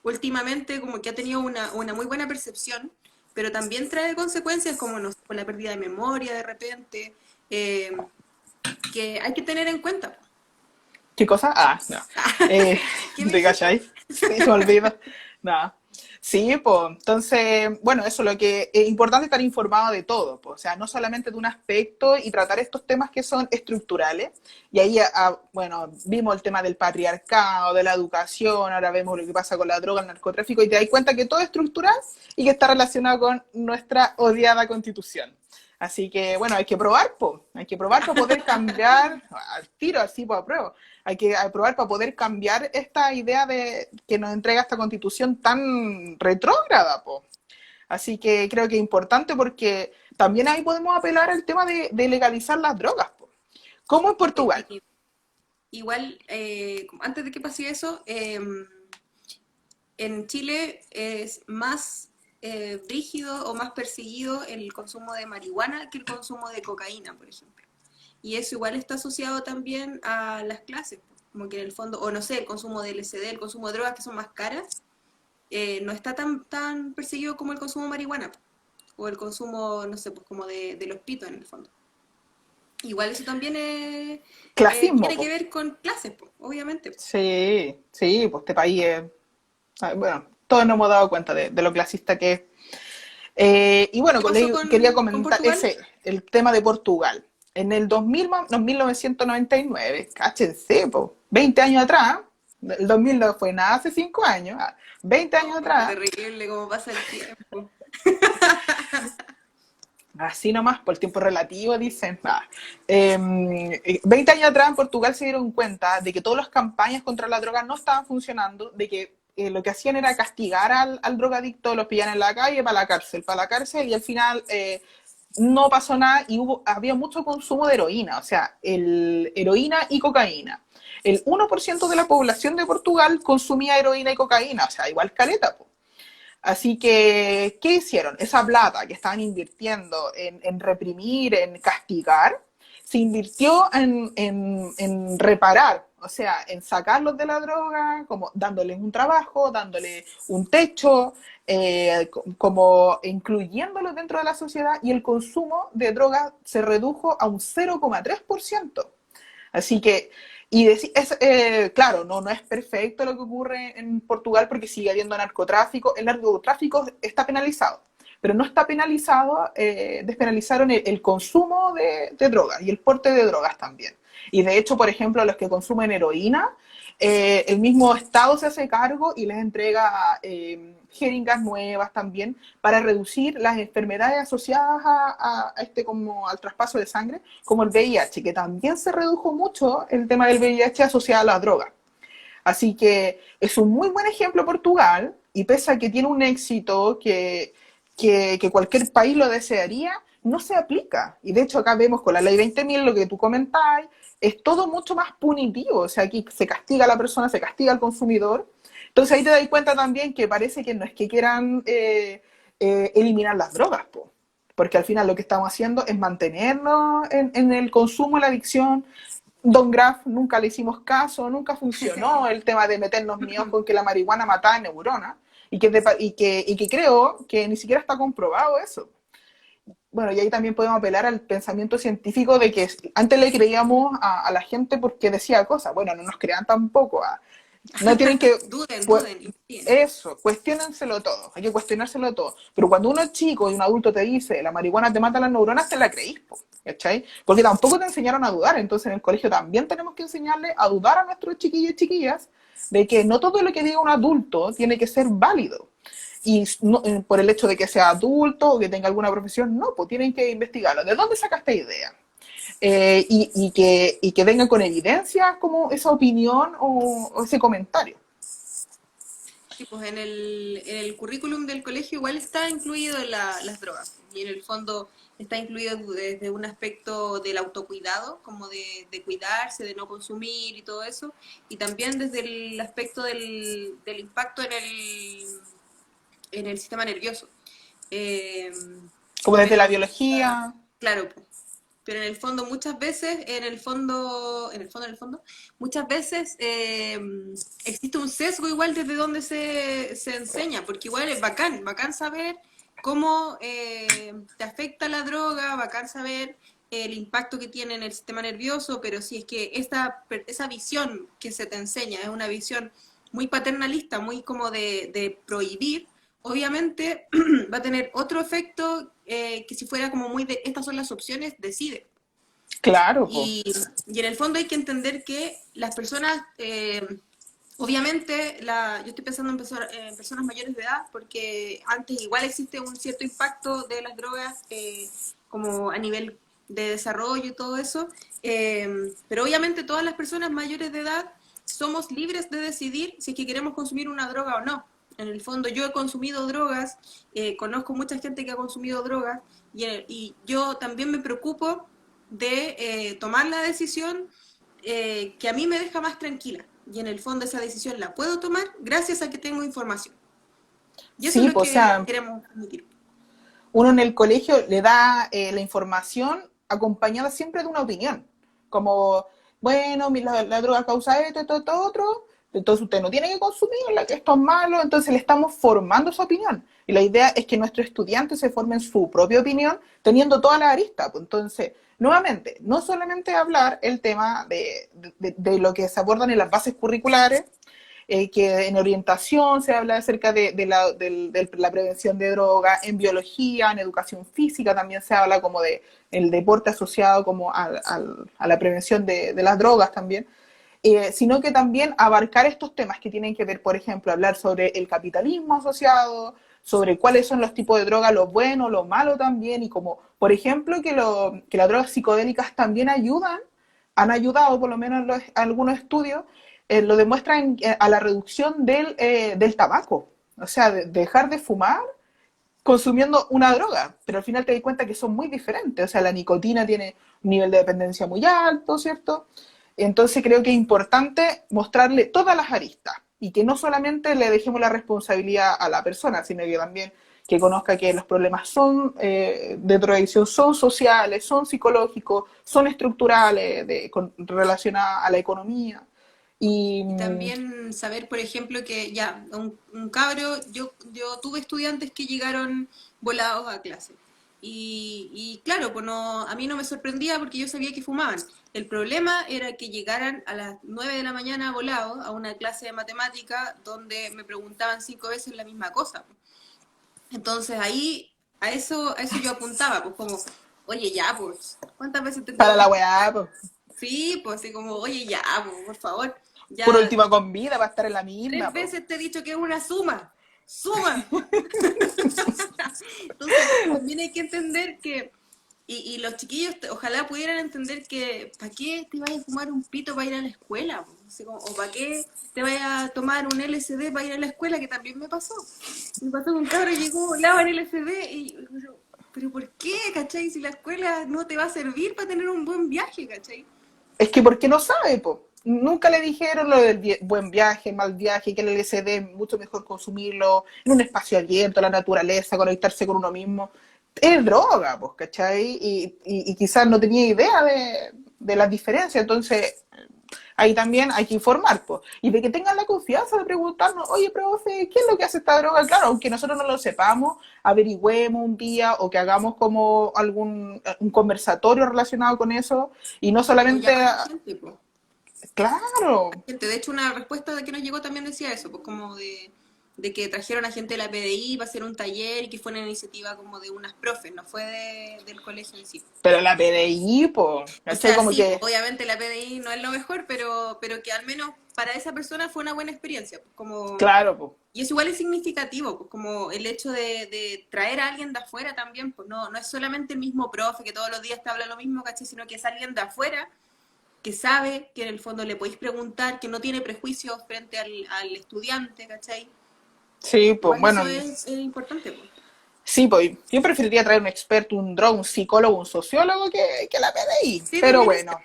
últimamente como que ha tenido una muy buena percepción, pero también trae consecuencias como no sé, por la pérdida de memoria de repente, eh, que hay que tener en cuenta. ¿Qué cosa? Ah, no. ¿Qué me ¿Te dijiste? cachai? Sí, se me olvida. Nada. Sí, pues, entonces, bueno, eso, lo que es importante es estar informado de todo, pues, o sea, no solamente de un aspecto y tratar estos temas que son estructurales. Y ahí, bueno, vimos el tema del patriarcado, de la educación, ahora vemos lo que pasa con la droga, el narcotráfico, y te das cuenta que todo es estructural y que está relacionado con nuestra odiada constitución. Así que, bueno, hay que probar, pues, hay que probar para poder cambiar al tiro, así, pues, a prueba. Hay que aprobar para poder cambiar esta idea de que nos entrega esta constitución tan retrógrada, po. Así que creo que es importante porque también ahí podemos apelar al tema de legalizar las drogas, po. Como en Portugal. Igual, antes de que pase eso, en Chile es más brígido o más perseguido el consumo de marihuana que el consumo de cocaína, por ejemplo. Y eso igual está asociado también a las clases, como que en el fondo, o no sé, el consumo de LSD, el consumo de drogas que son más caras, no está tan perseguido como el consumo de marihuana, o el consumo, no sé, pues como de los pitos en el fondo. Igual eso también Clasismo, tiene que po. ver con clases, obviamente. Sí, sí, pues este país es... Bueno, todos nos hemos dado cuenta de lo clasista que es. Y bueno, ¿Qué pasó quería con comentar Portugal? el tema de Portugal. En el 2000, no, 1999, cáchense, po, 20 años atrás, el 2000 no fue nada hace 5 años, 20 años Oh, qué atrás, terrible cómo pasa el tiempo. así nomás, por el tiempo relativo, dicen. 20 años atrás en Portugal se dieron cuenta de que todas las campañas contra la droga no estaban funcionando, de que lo que hacían era castigar al drogadicto, los pillan en la calle para la cárcel, y al final no pasó nada y había mucho consumo de heroína, o sea, heroína y cocaína. El 1% de la población de Portugal consumía heroína y cocaína, o sea, igual caleta, po. Así que, ¿qué hicieron? Esa plata que estaban invirtiendo en reprimir, en castigar, se invirtió en reparar, o sea, en sacarlos de la droga, como dándoles un trabajo, dándoles un techo, como incluyéndolos dentro de la sociedad, y el consumo de drogas se redujo a un 0,3%. Así que, claro, no es perfecto lo que ocurre en Portugal porque sigue habiendo narcotráfico. El narcotráfico está penalizado, pero no está penalizado, despenalizaron el consumo de drogas y el porte de drogas también. Y de hecho, por ejemplo, a los que consumen heroína, el mismo Estado se hace cargo y les entrega jeringas nuevas también para reducir las enfermedades asociadas como al traspaso de sangre, como el VIH, que también se redujo mucho el tema del VIH asociado a las drogas. Así que es un muy buen ejemplo Portugal, y pese a que tiene un éxito que cualquier país lo desearía, no se aplica. Y de hecho acá vemos con la ley 20.000 lo que tú comentabas, es todo mucho más punitivo. O sea, aquí se castiga a la persona, se castiga al consumidor. Entonces ahí te das cuenta también que parece que no es que quieran eliminar las drogas, po, porque al final lo que estamos haciendo es mantenernos en el consumo, la adicción. Don Graf nunca le hicimos caso, nunca funcionó el tema de meternos miedos con que la marihuana mataba neuronas, y que creo que ni siquiera está comprobado eso. Bueno, y ahí también podemos apelar al pensamiento científico de que antes le creíamos a la gente porque decía cosas. Bueno, no nos crean tampoco. No tienen que... Duden, Pues, duden, investiguen. eso, cuestiónenselo todo. Hay que cuestionárselo todo. Pero cuando uno es chico y un adulto te dice la marihuana te mata las neuronas, te la creís, ¿cachai? Porque tampoco te enseñaron a dudar. Entonces en el colegio también tenemos que enseñarle a dudar a nuestros chiquillos y chiquillas de que no todo lo que diga un adulto tiene que ser válido. Y no, por el hecho de que sea adulto o que tenga alguna profesión, no, pues tienen que investigarlo. ¿De dónde saca esta idea? Y que venga con evidencia como esa opinión o ese comentario. Sí, pues en el currículum del colegio igual está incluido las drogas. Y en el fondo está incluido desde un aspecto del autocuidado, como de cuidarse, de no consumir y todo eso. Y también desde el aspecto del impacto en el sistema nervioso. Eh, Como desde la pero, biología. claro, pues, pero en el fondo muchas veces, muchas veces existe un sesgo igual desde donde se enseña, porque igual es bacán saber cómo te afecta la droga, bacán saber el impacto que tiene en el sistema nervioso, pero si es que esa visión que se te enseña es una visión muy paternalista, muy como de prohibir, obviamente va a tener otro efecto que si fuera como muy de estas son las opciones, decide. Claro, po. Y en el fondo hay que entender que las personas, obviamente, yo estoy pensando en personas mayores de edad, porque antes igual existe un cierto impacto de las drogas como a nivel de desarrollo y todo eso, pero obviamente todas las personas mayores de edad somos libres de decidir si es que queremos consumir una droga o no. En el fondo yo he consumido drogas, conozco mucha gente que ha consumido drogas y yo también me preocupo de tomar la decisión que a mí me deja más tranquila. Y en el fondo esa decisión la puedo tomar gracias a que tengo información. Y eso es Sí, lo pues, o que sea, queremos transmitir. uno en el colegio le da la información acompañada siempre de una opinión. Como, bueno, la droga causa esto, otro, entonces usted no tiene que consumirla, que esto es malo, entonces le estamos formando esa opinión. Y la idea es que nuestros estudiantes se formen su propia opinión teniendo toda la arista. Pues entonces, nuevamente, no solamente hablar el tema de lo que se abordan en las bases curriculares, que en orientación se habla acerca de la prevención de drogas, en biología, en educación física también se habla como de el deporte asociado como a la prevención de las drogas también, sino que también abarcar estos temas que tienen que ver, por ejemplo, hablar sobre el capitalismo asociado, sobre cuáles son los tipos de drogas, lo bueno, lo malo también, y como, por ejemplo, que las drogas psicodélicas también han ayudado, por lo menos algunos estudios, lo demuestran a la reducción del tabaco. O sea, dejar de fumar consumiendo una droga, pero al final te das cuenta que son muy diferentes. O sea, la nicotina tiene un nivel de dependencia muy alto, ¿cierto? Entonces creo que es importante mostrarle todas las aristas y que no solamente le dejemos la responsabilidad a la persona, sino que también que conozca que los problemas son de drogadicción, son sociales, son psicológicos, son estructurales, relacionados a la economía. Y Y también saber, por ejemplo, que ya un cabro, yo tuve estudiantes que llegaron volados a clase. Y claro, pues no, a mí no me sorprendía porque yo sabía que fumaban. El problema era que llegaran a las 9 de la mañana volados a una clase de matemática donde me preguntaban 5 veces la misma cosa. Entonces ahí a eso yo apuntaba, pues como, oye, ya, pues, ¿cuántas veces te Para tengo que la explicar? weá, pues. Sí, pues así como, oye, ya, pues, por favor, Por ya última con vida va a estar en la tres misma, pues. veces te he dicho que es una suma, suma. Entonces, también hay que entender que, y los chiquillos ojalá pudieran entender que, ¿para qué te vayas a fumar un pito para ir a la escuela? Así como, o ¿para qué te vayas a tomar un LSD para ir a la escuela? Que también me pasó. Me pasó que un cabro llegó, lava el LSD y yo, pero ¿por qué, cachai? Si la escuela no te va a servir para tener un buen viaje, cachai. Es que porque no sabe, pues. Nunca le dijeron lo del buen viaje, mal viaje, que el LSD es mucho mejor consumirlo en un espacio abierto, la naturaleza, conectarse con uno mismo. Es droga, pues, ¿cachai? Y quizás no tenía idea de las diferencias, entonces ahí también hay que informar, pues. Y de que tengan la confianza de preguntarnos, oye, profe, ¿qué es lo que hace esta droga? Claro, aunque nosotros no lo sepamos, averigüemos un día o que hagamos como algún un conversatorio relacionado con eso y no O solamente, llamar a gente, pues. claro, Gente. De hecho, una respuesta de que nos llegó también decía eso, pues como de que trajeron a gente de la PDI para hacer un taller y que fue una iniciativa como de unas profes, no fue del colegio en sí. pero la PDI, pues, O ¿cachai? sea, Como sí, que, obviamente la PDI no es lo mejor, pero que al menos para esa persona fue una buena experiencia. Pues como, claro, pues, y eso igual es significativo, pues como el hecho de traer a alguien de afuera también, pues no es solamente el mismo profe que todos los días te habla lo mismo, ¿cachai? Sino que es alguien de afuera que sabe, que en el fondo le podéis preguntar, que no tiene prejuicios frente al estudiante, ¿cachai? sí, pues, Igual bueno, eso es importante, pues. sí, pues, yo preferiría traer un experto, un drone, un psicólogo, un sociólogo que la PDI, Sí, pero también es bueno.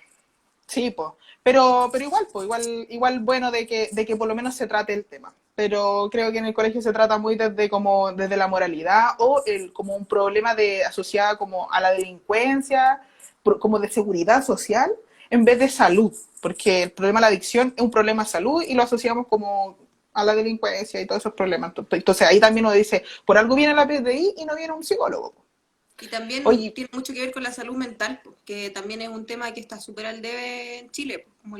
cierto. Sí, pero igual, pues, igual bueno de que por lo menos se trate el tema. Pero creo que en el colegio se trata muy desde la moralidad o como un problema asociado como a la delincuencia, como de seguridad social, en vez de salud, porque el problema de la adicción es un problema de salud y lo asociamos como a la delincuencia y todos esos problemas. Entonces ahí también uno dice, por algo viene la PDI y no viene un psicólogo. Y también Oye, tiene mucho que ver con la salud mental, pues, que también es un tema que está súper al debe en Chile, pues, como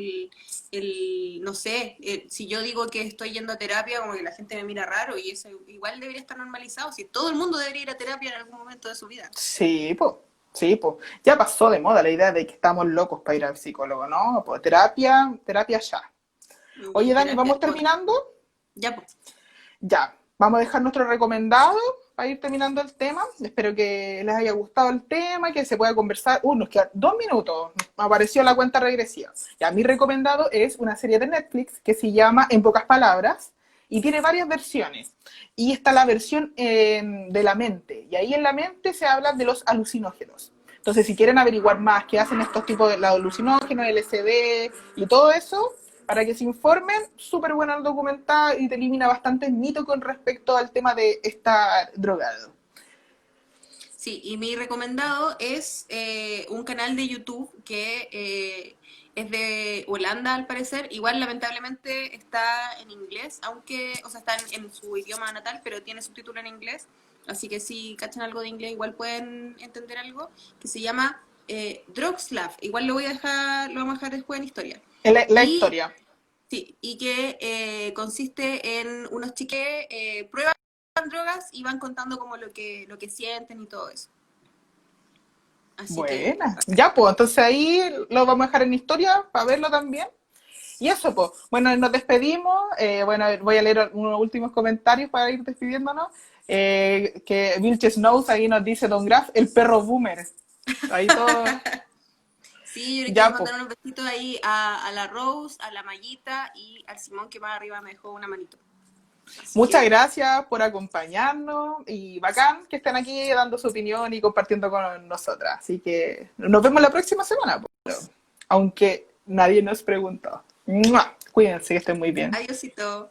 no sé, si yo digo que estoy yendo a terapia, como que la gente me mira raro y eso igual debería estar normalizado, si todo el mundo debería ir a terapia en algún momento de su vida. sí, pues. Sí, pues. Ya pasó de moda la idea de que estamos locos para ir al psicólogo, ¿no? Pues terapia ya. Oye, Dani, Terapia ¿vamos ahora. terminando? Ya, pues. Ya. Vamos a dejar nuestro recomendado para ir terminando el tema. Espero que les haya gustado el tema, que se pueda conversar. Nos quedan 2 minutos. Me apareció la cuenta regresiva. Ya, mi recomendado es una serie de Netflix que se llama En pocas palabras y tiene varias versiones. Y está la versión de la mente. Y ahí en la mente se habla de los alucinógenos. Entonces, si quieren averiguar más qué hacen estos tipos de los alucinógenos, LSD y todo eso, para que se informen, súper bueno el documental y te elimina bastantes mitos con respecto al tema de estar drogado. Sí, y mi recomendado es un canal de YouTube que es de Holanda al parecer. Igual lamentablemente está en inglés, aunque, o sea, está en su idioma natal, pero tiene subtítulo en inglés. Así que si cachan algo de inglés, igual pueden entender algo, que se llama Drugslav. Igual lo vamos a dejar después en historia. La Y historia. sí, y que consiste en unos chiques prueban drogas y van contando como lo que sienten y todo eso. Así que, Buena. bacán. Ya, pues, entonces ahí lo vamos a dejar en historia para verlo también. Y eso, pues. Bueno, nos despedimos. Bueno, voy a leer unos últimos comentarios para ir despidiéndonos. Que Vilches Knows ahí nos dice Don Graf, el perro boomer. Ahí todo. Sí, yo le quiero Ya, pues. mandar unos besitos ahí a la Rose, a la Mayita y al Simón que más arriba me dejó una manito. Así Muchas que, gracias por acompañarnos y bacán que estén aquí dando su opinión y compartiendo con nosotras. Así que nos vemos la próxima semana, aunque nadie nos preguntó. ¡Mua! Cuídense, que estén muy bien. adiósito.